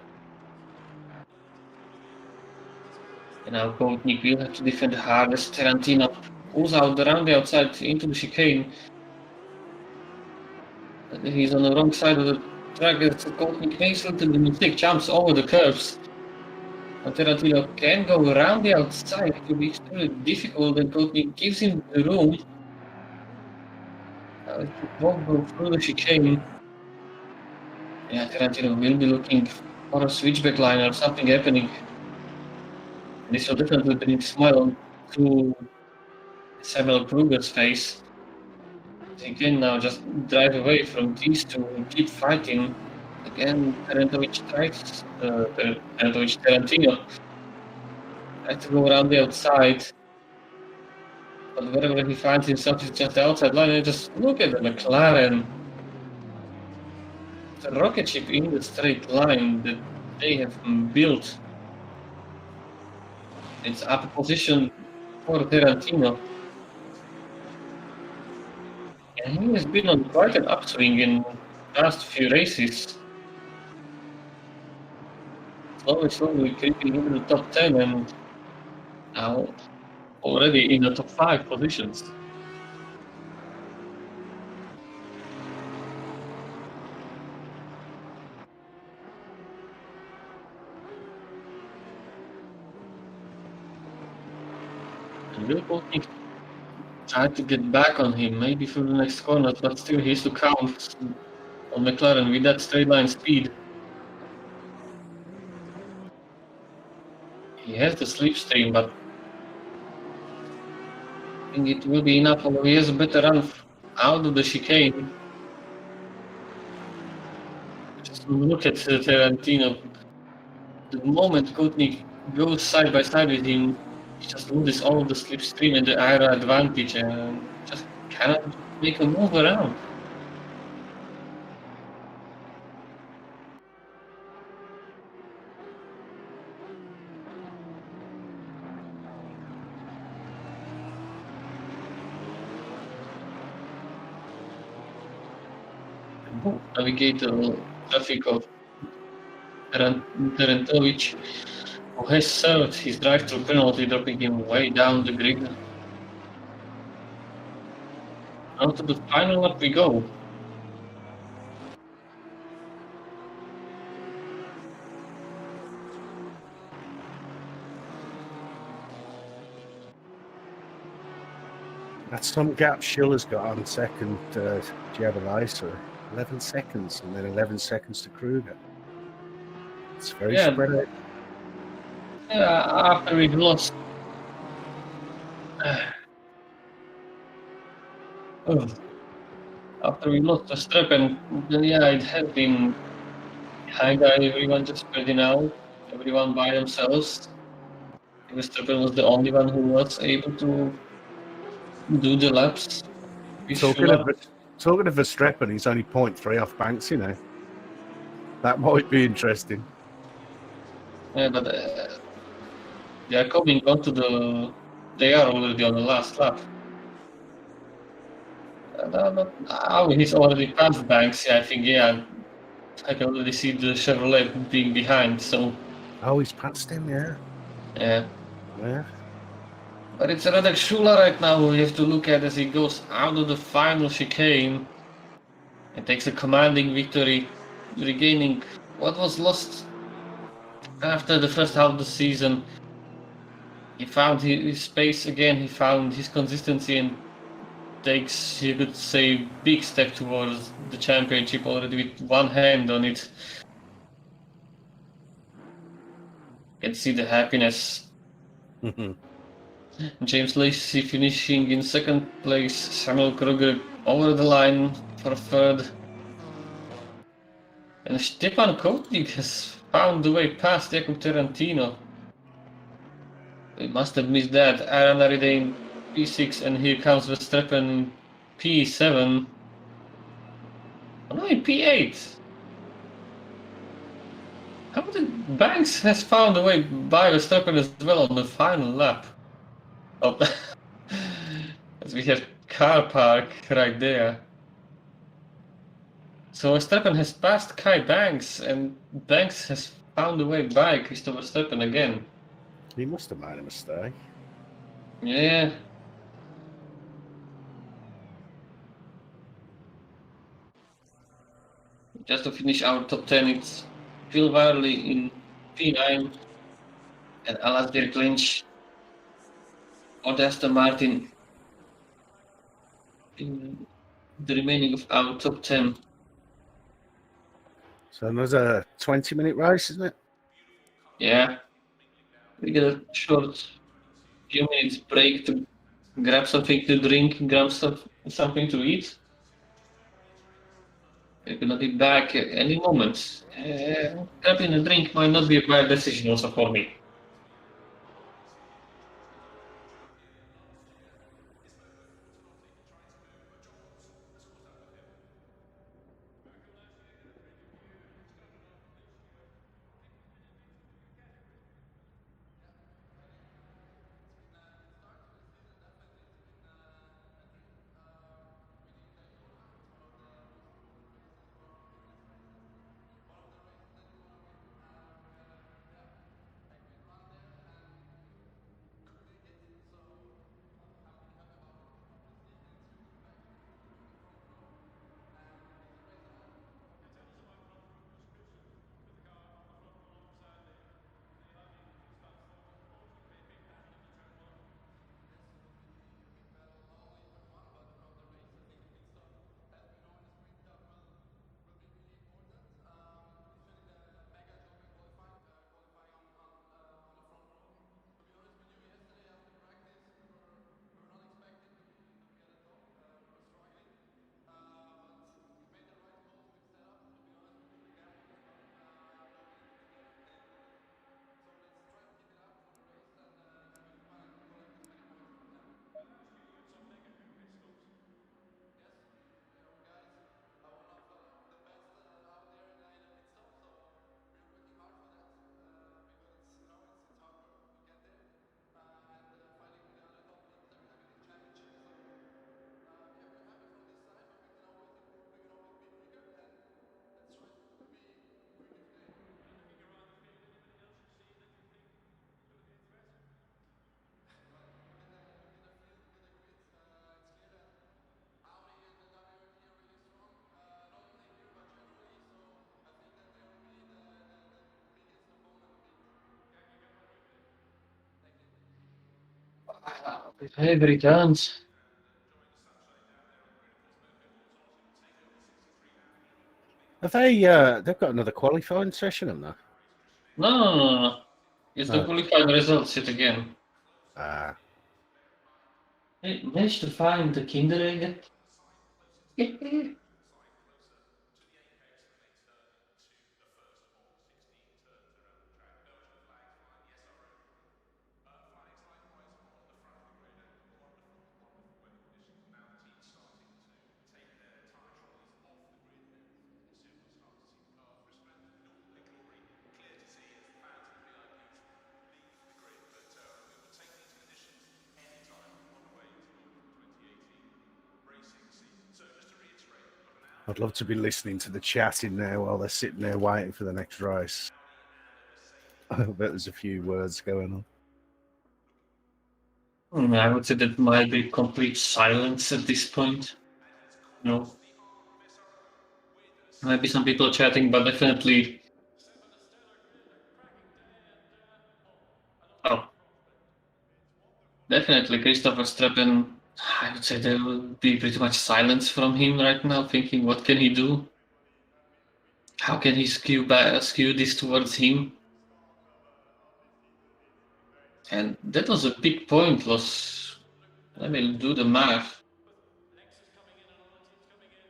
And now Koutnik will have to defend hard as Tarantino pulls out around the outside into the chicane. He's on the wrong side of the track as Koutnik makes a little mistake, jumps over the curves. And Tarantino can go around the outside. It will be extremely difficult, and Koutnik gives him the room. He won't go through the chicane. Yeah, Tarantino will be looking for a switchback line or something happening. This will definitely bring a smile on to Samuel Kruger's face. He can now just drive away from these two and keep fighting. Again, Tarantino tries to go around the outside. But wherever he finds himself is just the outside line. And just look at the McLaren. The rocket ship in the straight line that they have built. It's up a position for Tarantino. And he has been on quite an upswing in the past few races. Slowly creeping into the top 10 and now already in the top 5 positions. And Will Koutnik try to get back on him, maybe through the next corner, but still he has to count on McLaren with that straight line speed. He has the slipstream, but I think it will be enough, although he has a better run out of the chicane. Just look at Tarantino. The moment Koutnik goes side by side with him, he just loses all of the slipstream and the aero advantage and just cannot make a move around. Navigate the traffic of Tarantovic, who has served his drive-through penalty, dropping him way down the grid. Now to the final lap we go. That's some gap Schiller's got on second. Giavalicer, 11 seconds, and then 11 seconds to Kruger. It's very spread out. Yeah, after we lost. After we lost the strap, and then yeah, it has been high guy, everyone just spreading out. everyone by themselves. Verstappen was the only one who was able to do the laps. Talking of Verstappen, he's only 0.3 off Banks, you know. That might be interesting. Yeah, but they are coming onto the. They are already on the last lap. But now he's already past Banks. Yeah, I think. Yeah, I can already see the Chevrolet being behind. So Oh, he's past him, yeah. yeah. Yeah. But it's Radek Shula right now who we have to look at as he goes out of the final chicane and takes a commanding victory, regaining what was lost after the first half of the season. He found his space again, he found his consistency, and takes, you could say, big step towards the championship already with one hand on it. You can see the happiness. James Lacey finishing in second place, Samuel Kruger over the line for third. And Stepan Koenig has found the way past Jakub Tarantino. They must have missed that. Aaron Aridane P6, and here comes Verstappen P7. Oh no, in P8. How did Banks has found a way by Verstappen as well on the final lap? Oh, as we have car park right there. So Verstappen has passed Kai Banks, and Banks has found a way by Christopher Verstappen again. He must have made a mistake. Yeah. Just to finish our top 10, it's Phil Varley in P9 and Alasdair Clinch or Aston Martin in the remaining of our top 10. So another 20-minute race, isn't it? Yeah. We get a short few minutes break to grab something to drink, grab something to eat. We're gonna be back at any moment. Grabbing a drink might not be a bad decision also for me. Hey, returns. Have they? They've got another qualifying session on there. No. It's the qualifying results yet again. Hey, managed to find the Kinderegg. I'd love to be listening to the chat in there while they're sitting there waiting for the next race. I bet there's a few words going on. I would say that might be complete silence at this point. No. Maybe some people chatting, but definitely. Oh. Definitely, Christopher Streppen. I would say there will be pretty much silence from him right now, thinking what can he do? How can he skew this towards him? And that was a big point loss. Let me do the math.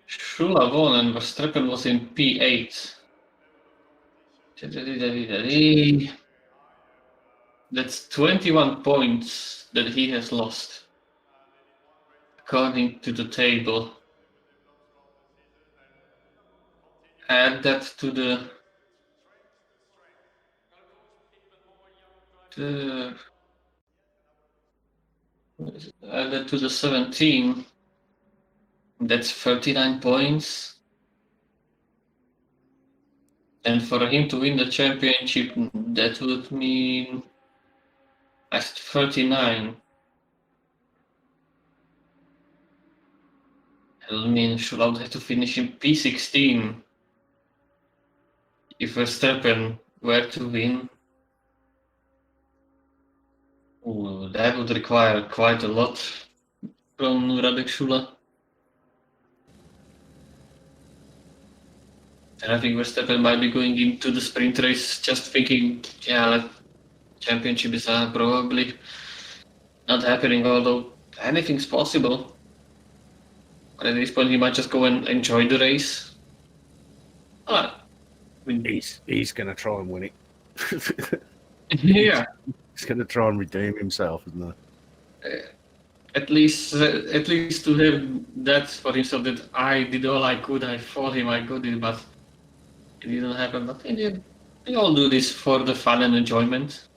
Shula won and Verstappen was in P8. That's 21 points that he has lost, according to the table. Add that to the add that to the 17. That's 39 points. And for him to win the championship, that would mean 39. That would mean Schulhout had to finish in P16 if Verstappen were to win. Ooh, that would require quite a lot from Radek Šula. And I think Verstappen might be going into the sprint race just thinking, yeah, championship is probably not happening, although anything's possible. But at this point, he might just go and enjoy the race. He's going to try and win it. Yeah. He's going to try and redeem himself, isn't he? At least to have that for himself, that I did all I could, I fought him, I got it, but it didn't happen. But we all do this for the fun and enjoyment.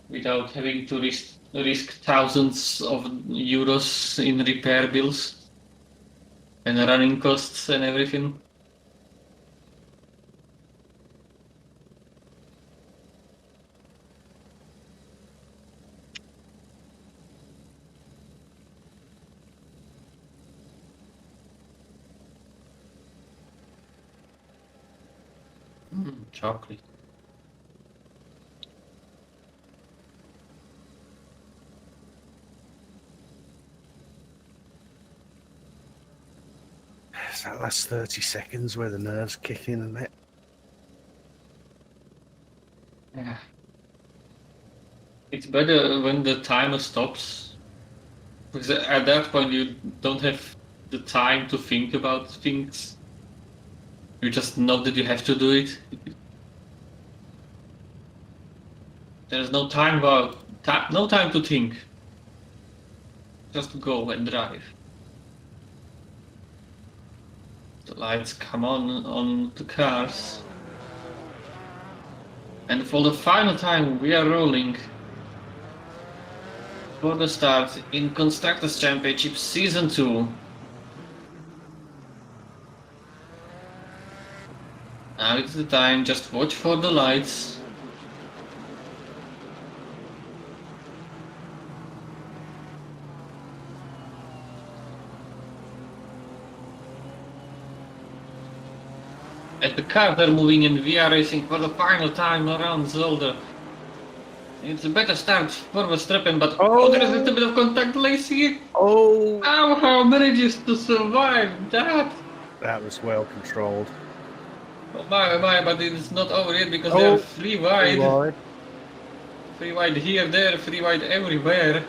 Without having to risk thousands of euros in repair bills and running costs and everything. Chocolate. It's that last 30 seconds where the nerves kick in, isn't it? Yeah. It's better when the timer stops, because at that point you don't have the time to think about things. You just know that you have to do it. There's no time no time to think. Just go and drive. The lights come on the cars. And for the final time, we are rolling for the start in Constructors Championship Season 2. Now it's the time, just watch for the lights. As the cars are moving and we are racing for the final time around Zolder. It's a better start for Verstappen, but there is a little bit of contact, Lacey. How manages to survive that? That was well controlled. Oh my, but it's not over yet because they are free wide. Free wide here, there, free wide everywhere.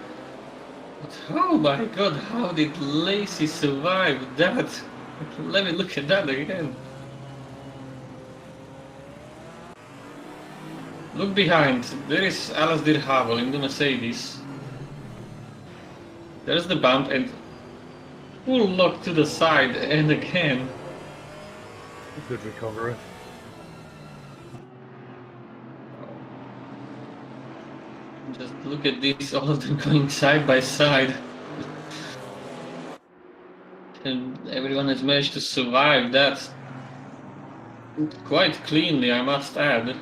But oh my god, how did Lacey survive that? Let me look at that again. Look behind, there is Alasdair Havel in the Mercedes. There's the bump and full lock to the side and again. Good recovery. Just look at this, all of them going side by side. And everyone has managed to survive that quite cleanly, I must add.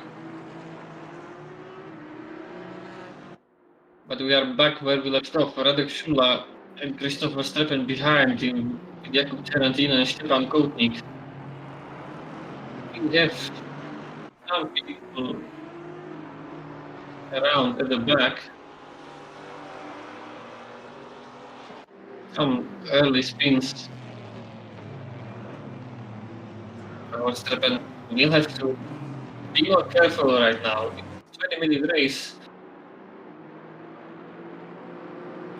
But we are back where we left off. Radek Schula and Christoph Verstappen behind him, Jakub Tarantino and Stefan Koenig. We have some people around at the back. Some early spins. Verstappen will have to be more careful right now. It's a 20-minute race.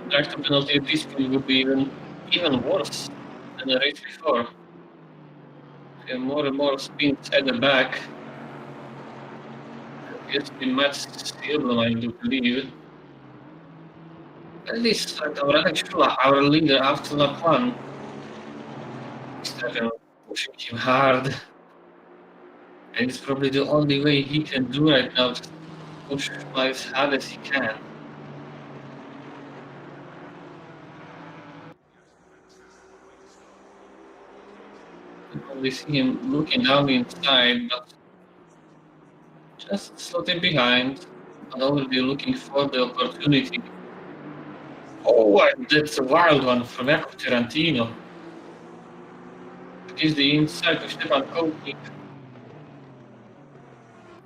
Drive to penalty at this point would be even worse than the race before. We have more and more spins at the back. Yes, we matched Silverman, I do believe. At least Radek Schula, our leader after lap 1. Stefan pushing him hard. And it's probably the only way he can do right now, to push as hard as he can. You can only see him looking down the inside, but just slotting behind, and already looking for the opportunity. Oh, and that's a wild one from Jakub Tarantino. Gives the inside to Stefan Koenig.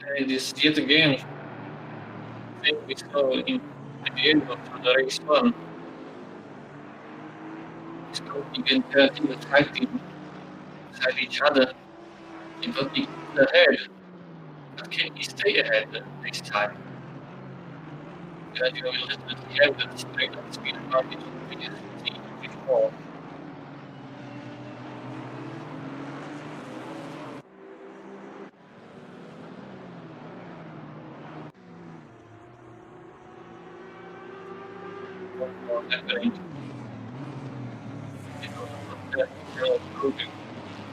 And it is yet again, I think we saw in at the end of the race 1. Koenig and Tarantino fighting beside each other. He got the ahead. But can he stay ahead this time? Tarantino will definitely have that straight up speed advantage we have seen before. Happening.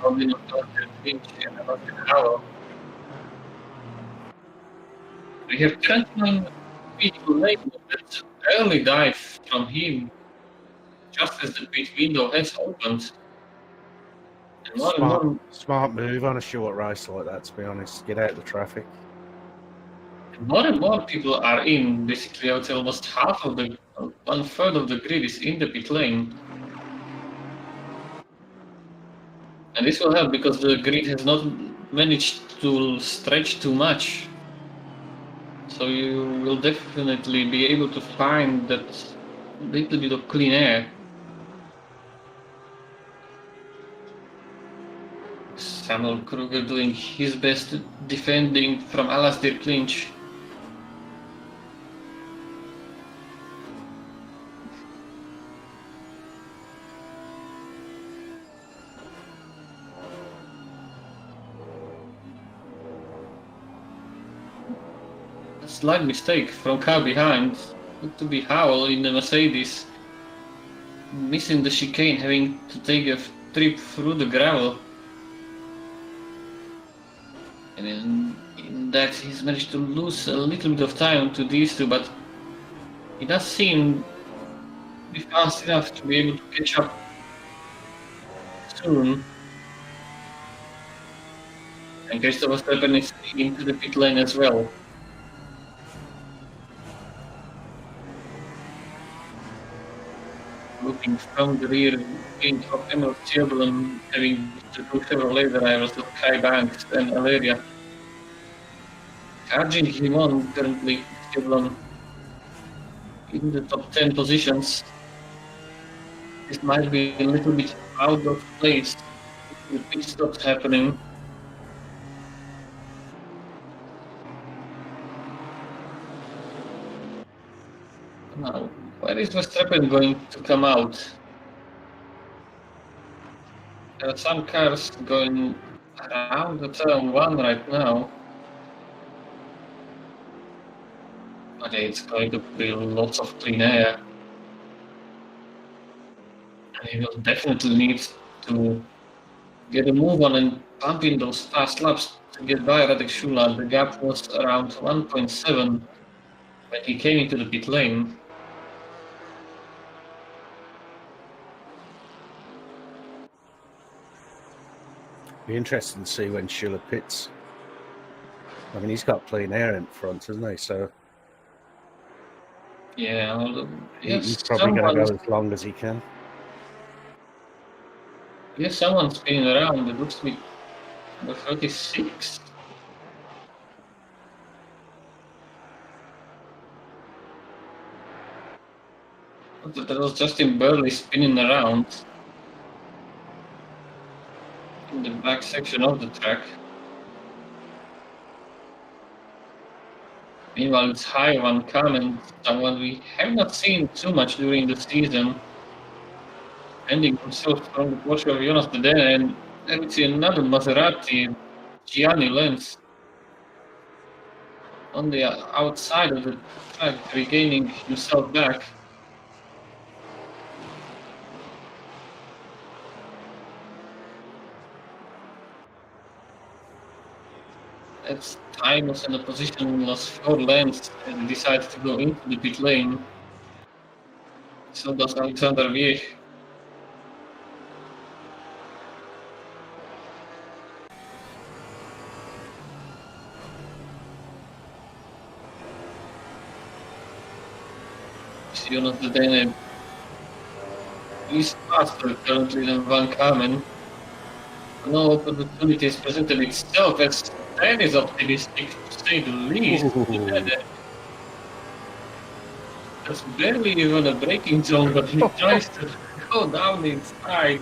Probably not and about an hour. We have 29 people later that early dive from him just as the pit window has opened. And Smart move on a short race like that, to be honest. Get out of the traffic. more and more people are in. Basically, I would say almost half of the, 1/3 of the grid is in the pit lane. And this will help because the grid has not managed to stretch too much. So you will definitely be able to find that little bit of clean air. Samuel Kruger doing his best defending from Alasdair clinch. Slight mistake from car behind. Looked to be Howell in the Mercedes. Missing the chicane, having to take a trip through the gravel. And in that he's managed to lose a little bit of time to these two, but he does seem to be fast enough to be able to catch up soon. And Christopher Verstappen is into the pit lane as well. Looking from the rear wing of Emil Chilblam, having the two Chevrolet drivers of Kai Banks and Valeria. Charging him on currently, Chilblam in the top 10 positions. This might be a little bit out of place with pit stops happening. Now, where is Verstappen going to come out? There are some cars going around the turn 1 right now. But it's going to be lots of clean air. And he will definitely need to get a move on and pump in those fast laps to get by Radek Schula. The gap was around 1.7. when he came into the pit lane. Be interesting to see when Schiller pits. I mean, he's got clean air in front, hasn't he? So Yeah, he's probably going to go as long as he can. Yes, someone's spinning around. It looks to be number 36. That was Justin Burley spinning around in the back section of the track. Meanwhile, it's high one coming, someone we have not seen too much during the season. Ending himself from the Porsche of Jonas Dedene, and then we see another Maserati, Gianni Lenz, on the outside of the track, regaining himself back. As time was in a position, lost 4 lengths, and decided to go into the pit lane. So does Alexander Wiech. Jonas Dedene is faster currently than Van Kamen. No opportunities presented itself, as that is optimistic to say the least. That's barely even a braking zone, but he tries to go down inside.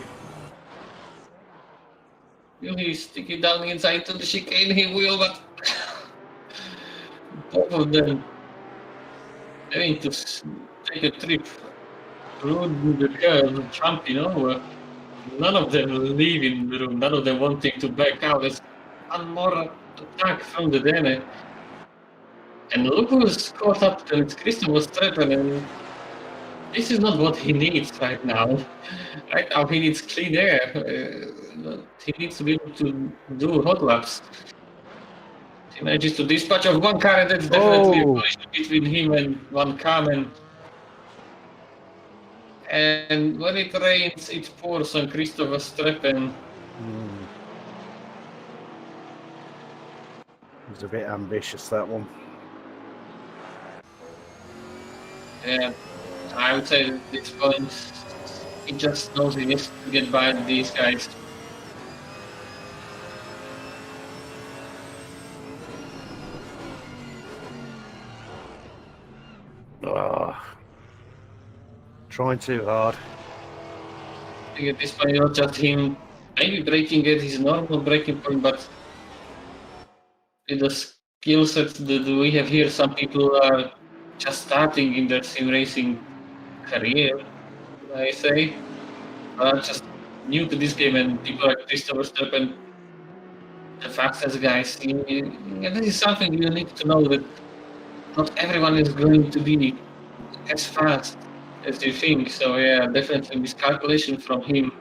Will he stick it down inside to the chicane? He will, but both of them having to take a trip through the curve, jumping over. None of them leaving the room, none of them wanting to back out. There's one more attack from the Dene. And look who's caught up to it. Christopher Stretten, and this is not what he needs right now. Right now he needs clean air. He needs to be able to do hot laps. He manages to dispatch of one car, and that's definitely a collision between him and Van Kamen. And when it rains, it pours on Christopher Streppen. It was a bit ambitious, that one. Yeah, I would say at this point, he just knows he needs to get by these guys. Trying too hard. I think at this point, not just him maybe braking at his normal braking point, but with the skill set that we have here, some people are just starting in their sim racing career, I say. Just new to this game, and people like Christopher Streppen, the fastest guys. And this is something you need to know, that not everyone is going to be as fast as you think. So yeah, definitely miscalculation from him.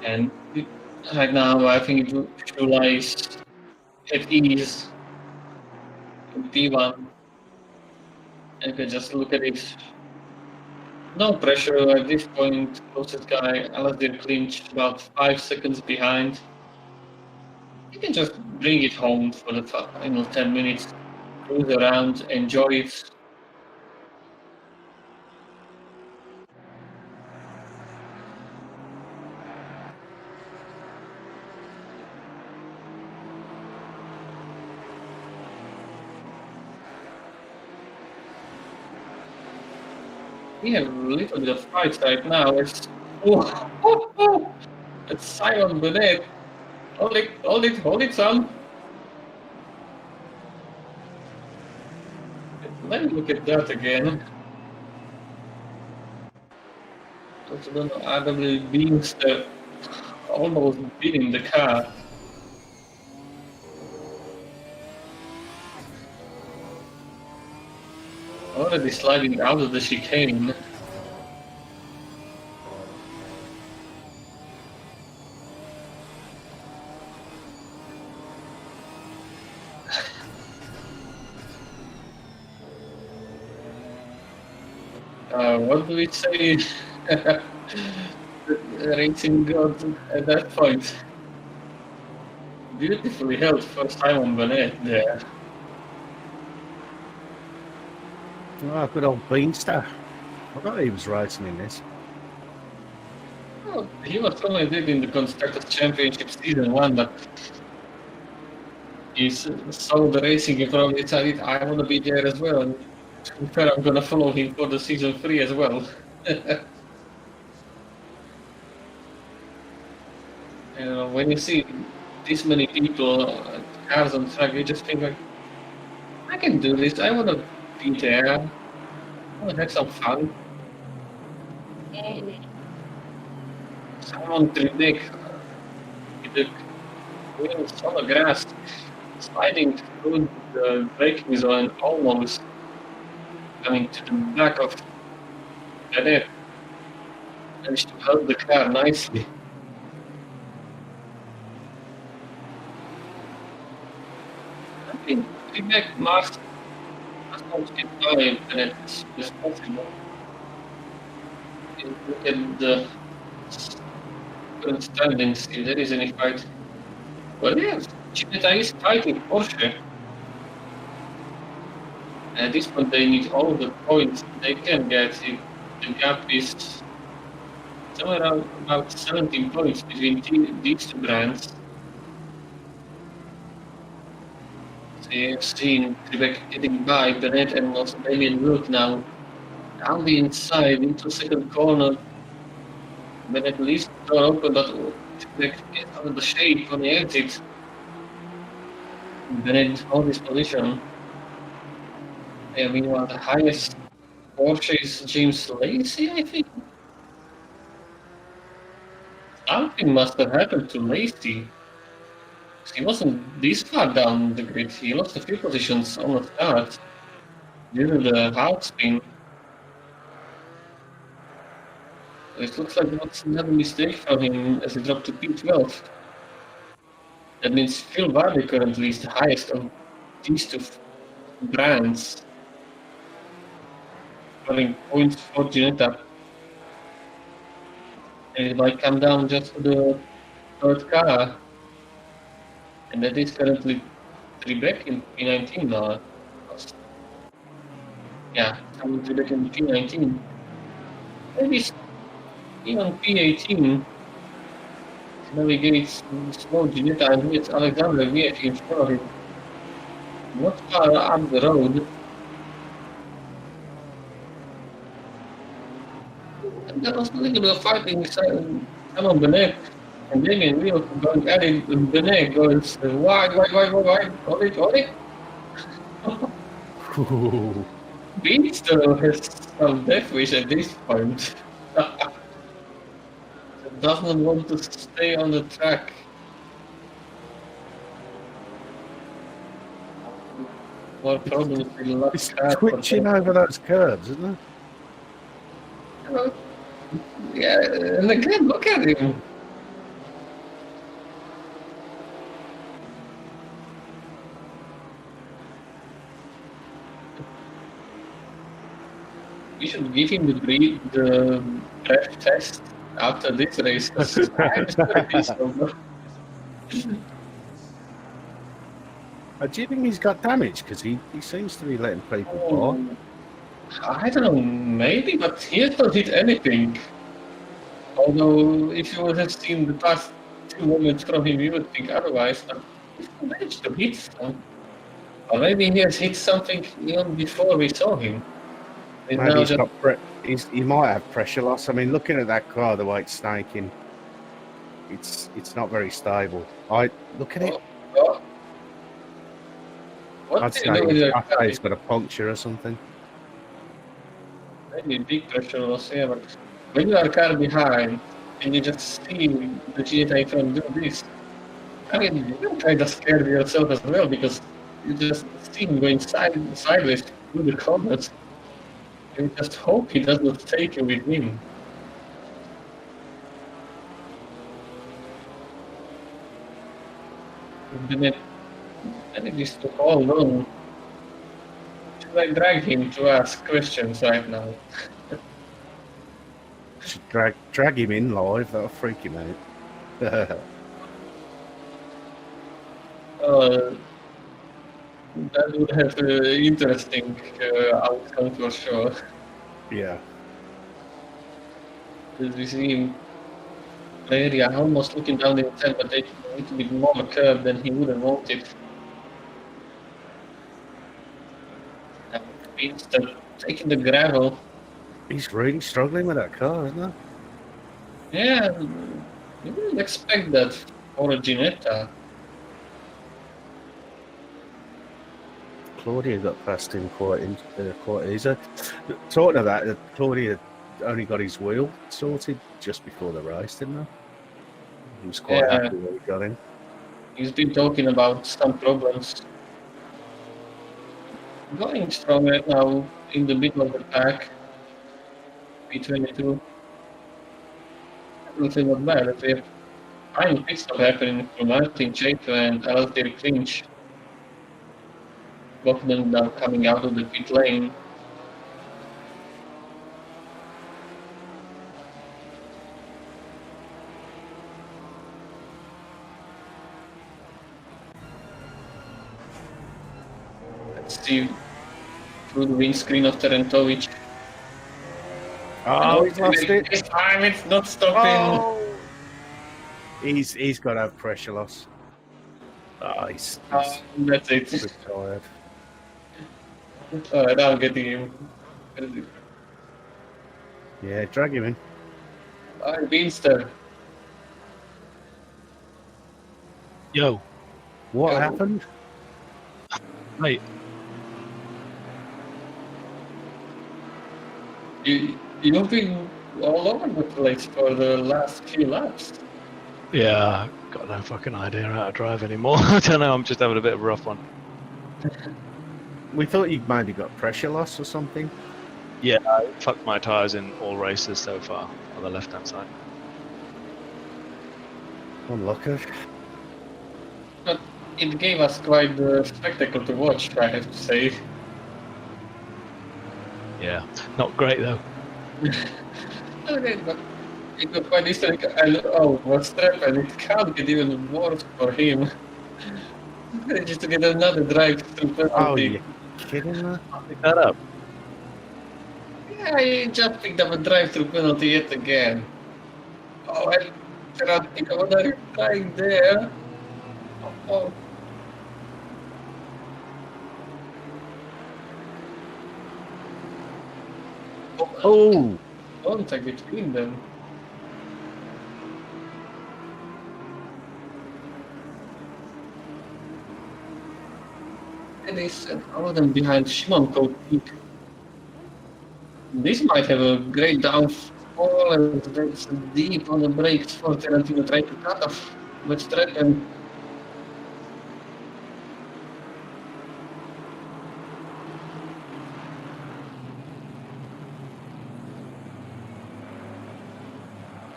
And right now, I think July is at ease in P1. And you can just look at it. No pressure at this point. Closest guy, Alasdair Clinch, about 5 seconds behind. You can just bring it home for the final 10 minutes. Cruise around, enjoy it. We have a little bit of fight right now. It's it's Simon Bennett. Hold it, son. Let me look at that again. Also don't know, RWB almost beating the car. Already sliding out of the chicane. What do we say? Racing God at that point. Beautifully held for Simon Bennett there. Oh, good old Beanstar. I thought he was racing in this. Well, he was only did in the Constructors Championship Season 1, but he saw the racing and probably decided, I want to be there as well. And to be fair, I'm going to follow him for the Season 3 as well. When you see this many people, cars on track, you just think like, I can do this. I want to be there. I want to have some fun. Simon Trinek with the wheels on the grass, sliding through the braking zone, almost coming to the back of Bennett. Managed to help the car nicely. I think Trinek must not get by Bennett as possible. Look at the current standings, if there is any fight. Well, yes, Chipeta is fighting Porsche. At this point, they need all the points they can get. If the gap is somewhere around about 17 points between these two brands. So you've seen Quebec getting by Bennett and also Damien Wood now down the inside into second corner. Bennett leaves the door open, but Quebec gets out of the shade on the exit. Bennett holds his position. Yeah, meanwhile, the highest Porsche is James Lacey, I think. Something must have happened to Lacey. He wasn't this far down the grid. He lost a few positions on the start due to the hard spin. It looks like it was another mistake from him as he dropped to P12. That means Phil Vardy currently is the highest of these two brands, scoring points for Ginetta. And it might come down just to the third car. And that is currently Trebek in P19 now. Yeah, coming Trebek in P19. Maybe even P18 navigates slow Ginetta and hits Alexander Viech in front of him. Not far up the road. And that was a little bit of fighting Simon Bennett and Damien Wheel going at it, and Bennett goes, why, hold it. Beats though has some death wish at this point. Does not want to stay on the track. More problems with the last It's car. twitching over those curves, isn't it? Yeah, and again, look at him. We should give him the breath test after this race. I'm sure he's over. Do you think he's got damage? Because he seems to be letting people fall. I don't know, maybe, but he hasn't hit anything. Although, if you would have seen the past 2 moments from him, you would think otherwise. But he managed to hit some. Or maybe he has hit something even before we saw him. And Maybe now he's just, got he might have pressure loss. I mean, looking at that car, the way it's snaking, it's not very stable. Look at it. What I'd do say, you do with your I'd car? say it's got a puncture or something. Maybe big pressure loss, yeah, but when you are a car behind and you just see the GTA in front do this, I mean, you're kind of scared of yourself as well because you just see him going sideways through the corners. You just hope he doesn't take you with him. And then it is to hold on. I drag him to ask questions right now? Should drag him in live. That'll freak him out. That would have an interesting outcome for sure. Yeah. As we see him area almost looking down the inside, but taking a little bit more curve than he would have wanted. And instead taking the gravel. He's really struggling with that car, isn't he? Yeah, you wouldn't expect that for a Ginetta. Claudia got past him quite easy. Talking of that, Claudia only got his wheel sorted just before the race, didn't he? He was quite happy when he got in. He's been talking about some problems. Going strong right now in the middle of the pack. P22. Definitely not bad. If we have fine pit stop happening from Martin Chato and Alasdair Clinch. Both of them now coming out of the pit lane. Let's see through the windscreen of Terentovic. Oh, he's lost it. This time it's not stopping. Oh. He's got to have pressure loss. Oh, he's that's it. tired. Alright, I'll get him. Yeah, drag him in. Alright, Beanster. Yo, What Yo. happened? mate. You've been all over the place for the last few laps. Yeah, got no fucking idea how to drive anymore. I don't know. I'm just having a bit of a rough one. We thought you maybe got pressure loss or something. Yeah, I fucked my tyres in all races so far on the left-hand side. Unlucky. But it gave us quite the spectacle to watch, I have to say. Yeah, not great though. Okay, but it was quite interesting. And what's happened? It can't get even worse for him. Just to get another drive through penalty. Oh, you kidding me? Pick that up. Yeah, he just picked up a drive-through penalty yet again. Oh, I cannot think of what are you trying there. Oh. Oh, Contact between them. And they sent all of them behind Shimon Kotik. This might have a great downfall and that's deep on the brakes for Tarantino trying to cut off Verstappen.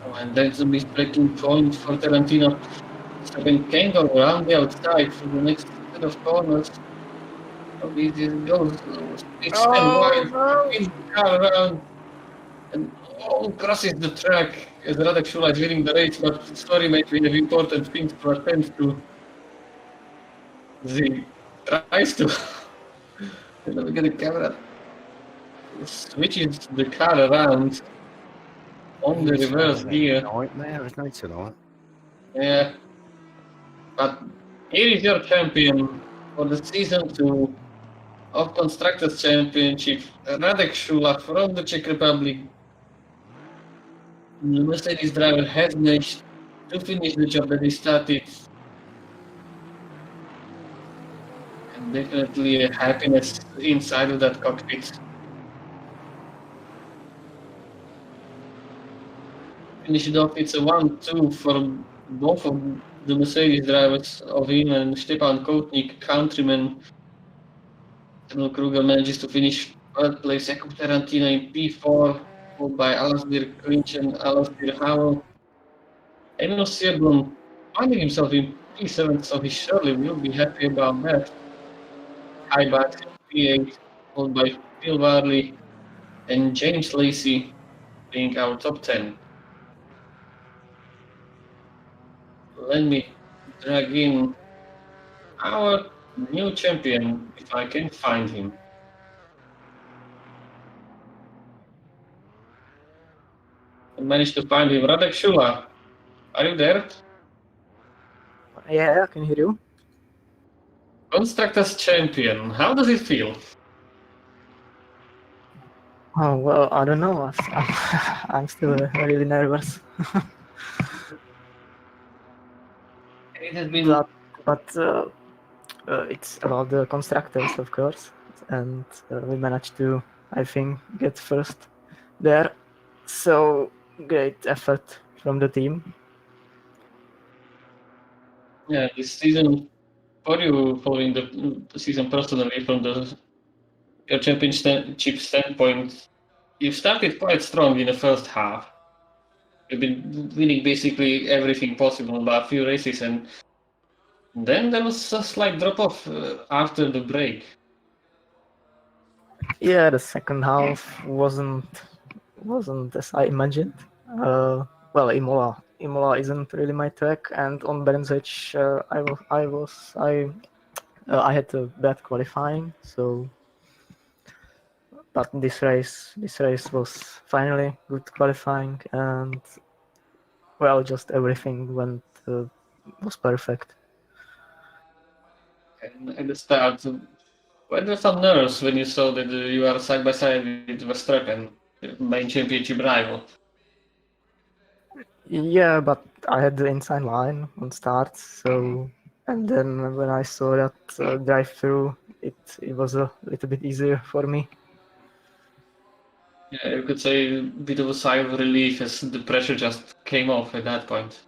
Oh, and that's a misbreaking point for Tarantino. Verstappen can go around the outside for the next set of corners. How easy it goes. It's wide, spins the car around, and crosses the track as Radek Shula is winning the race, but sorry mate, we have important things to attend to. He tries to. Let me get the camera. Switches the car around on the reverse gear. nightmare, isn't it, tonight? Yeah. But here is your champion for the season 2 of Constructors Championship, Radek Shula from the Czech Republic. The Mercedes driver has managed to finish the job that he started. And definitely a happiness inside of that cockpit. Finish it off, it's a 1-2 for both of the Mercedes drivers, of him and Stepan Kotnik, countryman. Daniel Kruger manages to finish third place, Jakub Tarantino in P4, followed by Alasdair Clinch and Alasdair Howell. Emil Sieblum finding himself in P7, so he surely will be happy about that. High back in P8. followed by Phil Varley and James Lacey being our top 10. Let me drag in our new champion, if I can find him. I managed to find him. Radek Shula, are you there? Yeah, I can hear you. Constructors champion, how does it feel? Oh, well, I don't know. I'm still really nervous. It has been But it's about the constructors, of course. And we managed to, I think, get first there. So great effort from the team. yeah, this season for you, following the season personally from your championship standpoint, you started quite strong in the first half. You've been winning basically everything possible by a few races, and then there was a slight drop off after the break. Yeah, the second half wasn't as I imagined. Well, Imola isn't really my track, and on Bremswitch, I had a bad qualifying, so. But this race was finally good qualifying, and well, just everything was perfect. And at the start, were there some nerves when you saw that you are side by side with Verstappen, the main championship rival? Yeah, but I had the inside line on start, so and then when I saw that drive through, it was a little bit easier for me. Yeah, you could say a bit of a sigh of relief as the pressure just came off at that point.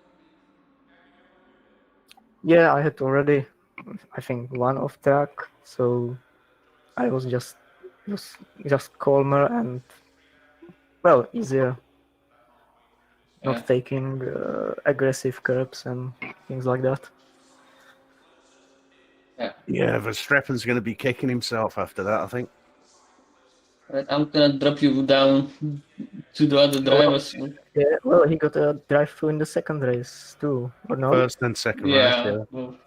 Yeah, I had already, I think, one off track, so I was just calmer and well easier, Yeah. not taking aggressive curbs and things like that. Yeah, Verstappen's going to be kicking himself after that, I think. Right, I'm gonna drop you down to the other drivers. Yeah, well, he got a drive through in the second race too, or no? First and second race, Yeah. yeah. Well,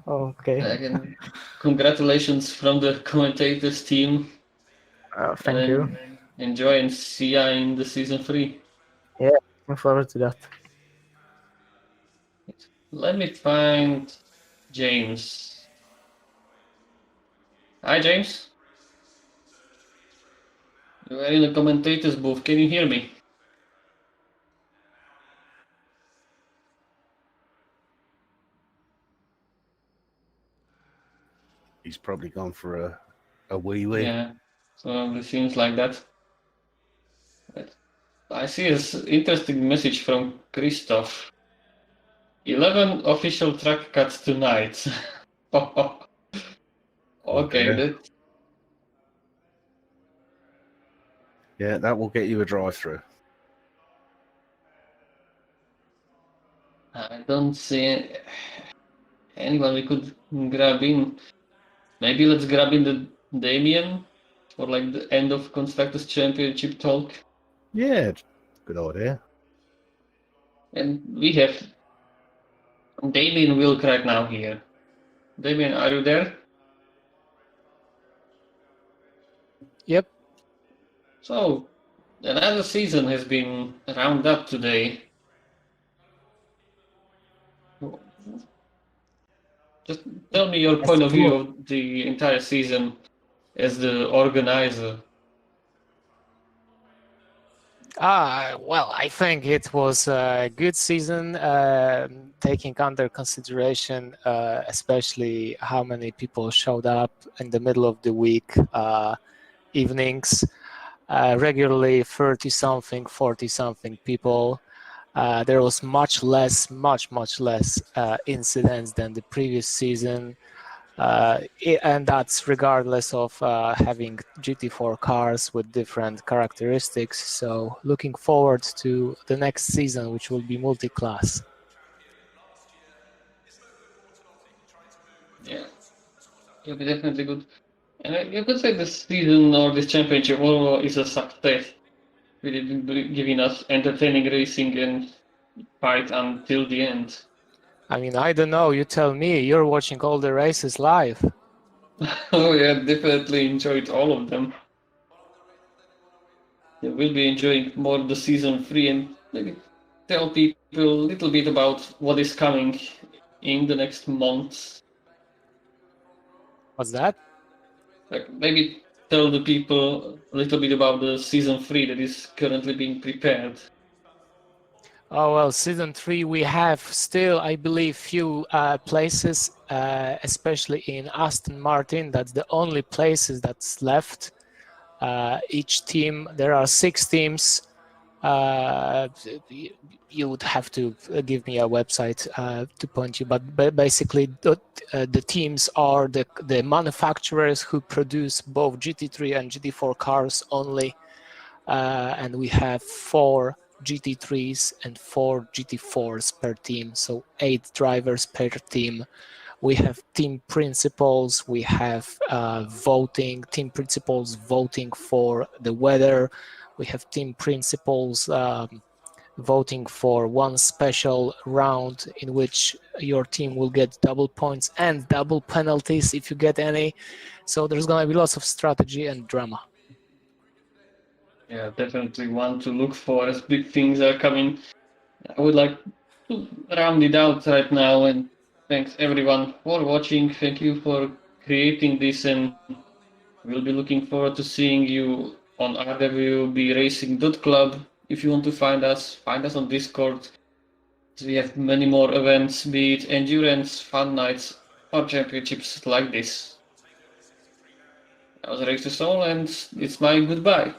Oh, okay. again, congratulations from the commentators team. Thank you. Enjoy and see ya in the season 3. Yeah, looking forward to that. Let me find James. Hi, James. You are in the commentators booth. Can you hear me? He's probably gone for a wee-wee. Yeah. So it seems like that. But I see an interesting message from Christoph. 11 official track cuts tonight. Okay, dear. that Yeah, that will get you a drive-through. I don't see anyone we could grab in. Maybe let's grab in the Damien for like the end of Constructors Championship talk. Yeah, good idea. And we have Damien Wilk right now here. Damien, are you there? Yep. So, another season has been rounded up today. Just tell me your point of view of the entire season as the organizer. Well, I think it was a good season, taking under consideration especially how many people showed up in the middle of the week, evenings, regularly 30-something, 40-something people. There was much less incidents than the previous season. And that's regardless of having GT4 cars with different characteristics. So looking forward to the next season, which will be multi-class. Yeah, it'll be definitely good. And you could say this season or this championship overall is a success. Really giving us entertaining racing and fight until the end. I mean, I don't know. You tell me. You're watching all the races live. Oh yeah, definitely enjoyed all of them. Yeah, we'll be enjoying more of the season 3 and maybe tell people a little bit about what is coming in the next months. What's that? Like maybe tell the people a little bit about the season 3 that is currently being prepared. Oh well, season 3 we have still, I believe, few places, especially in Aston Martin. That's the only places that's left. Each team, there are 6 teams. You would have to give me a website to point you, but basically the teams are the manufacturers who produce both GT3 and GT4 cars only, and we have 4 GT3s and 4 GT4s per team, so 8 drivers per team. We have team principals, we have team principals voting for the weather, we have team principals voting for one special round in which your team will get double points and double penalties if you get any. So there's going to be lots of strategy and drama. Yeah, definitely one to look for as big things are coming. I would like to round it out right now and thanks everyone for watching. Thank you for creating this and we'll be looking forward to seeing you on rwbracing.club. If you want to find us on Discord. We have many more events, be it endurance, fun nights, or championships like this. I was Race to Soul and it's my goodbye.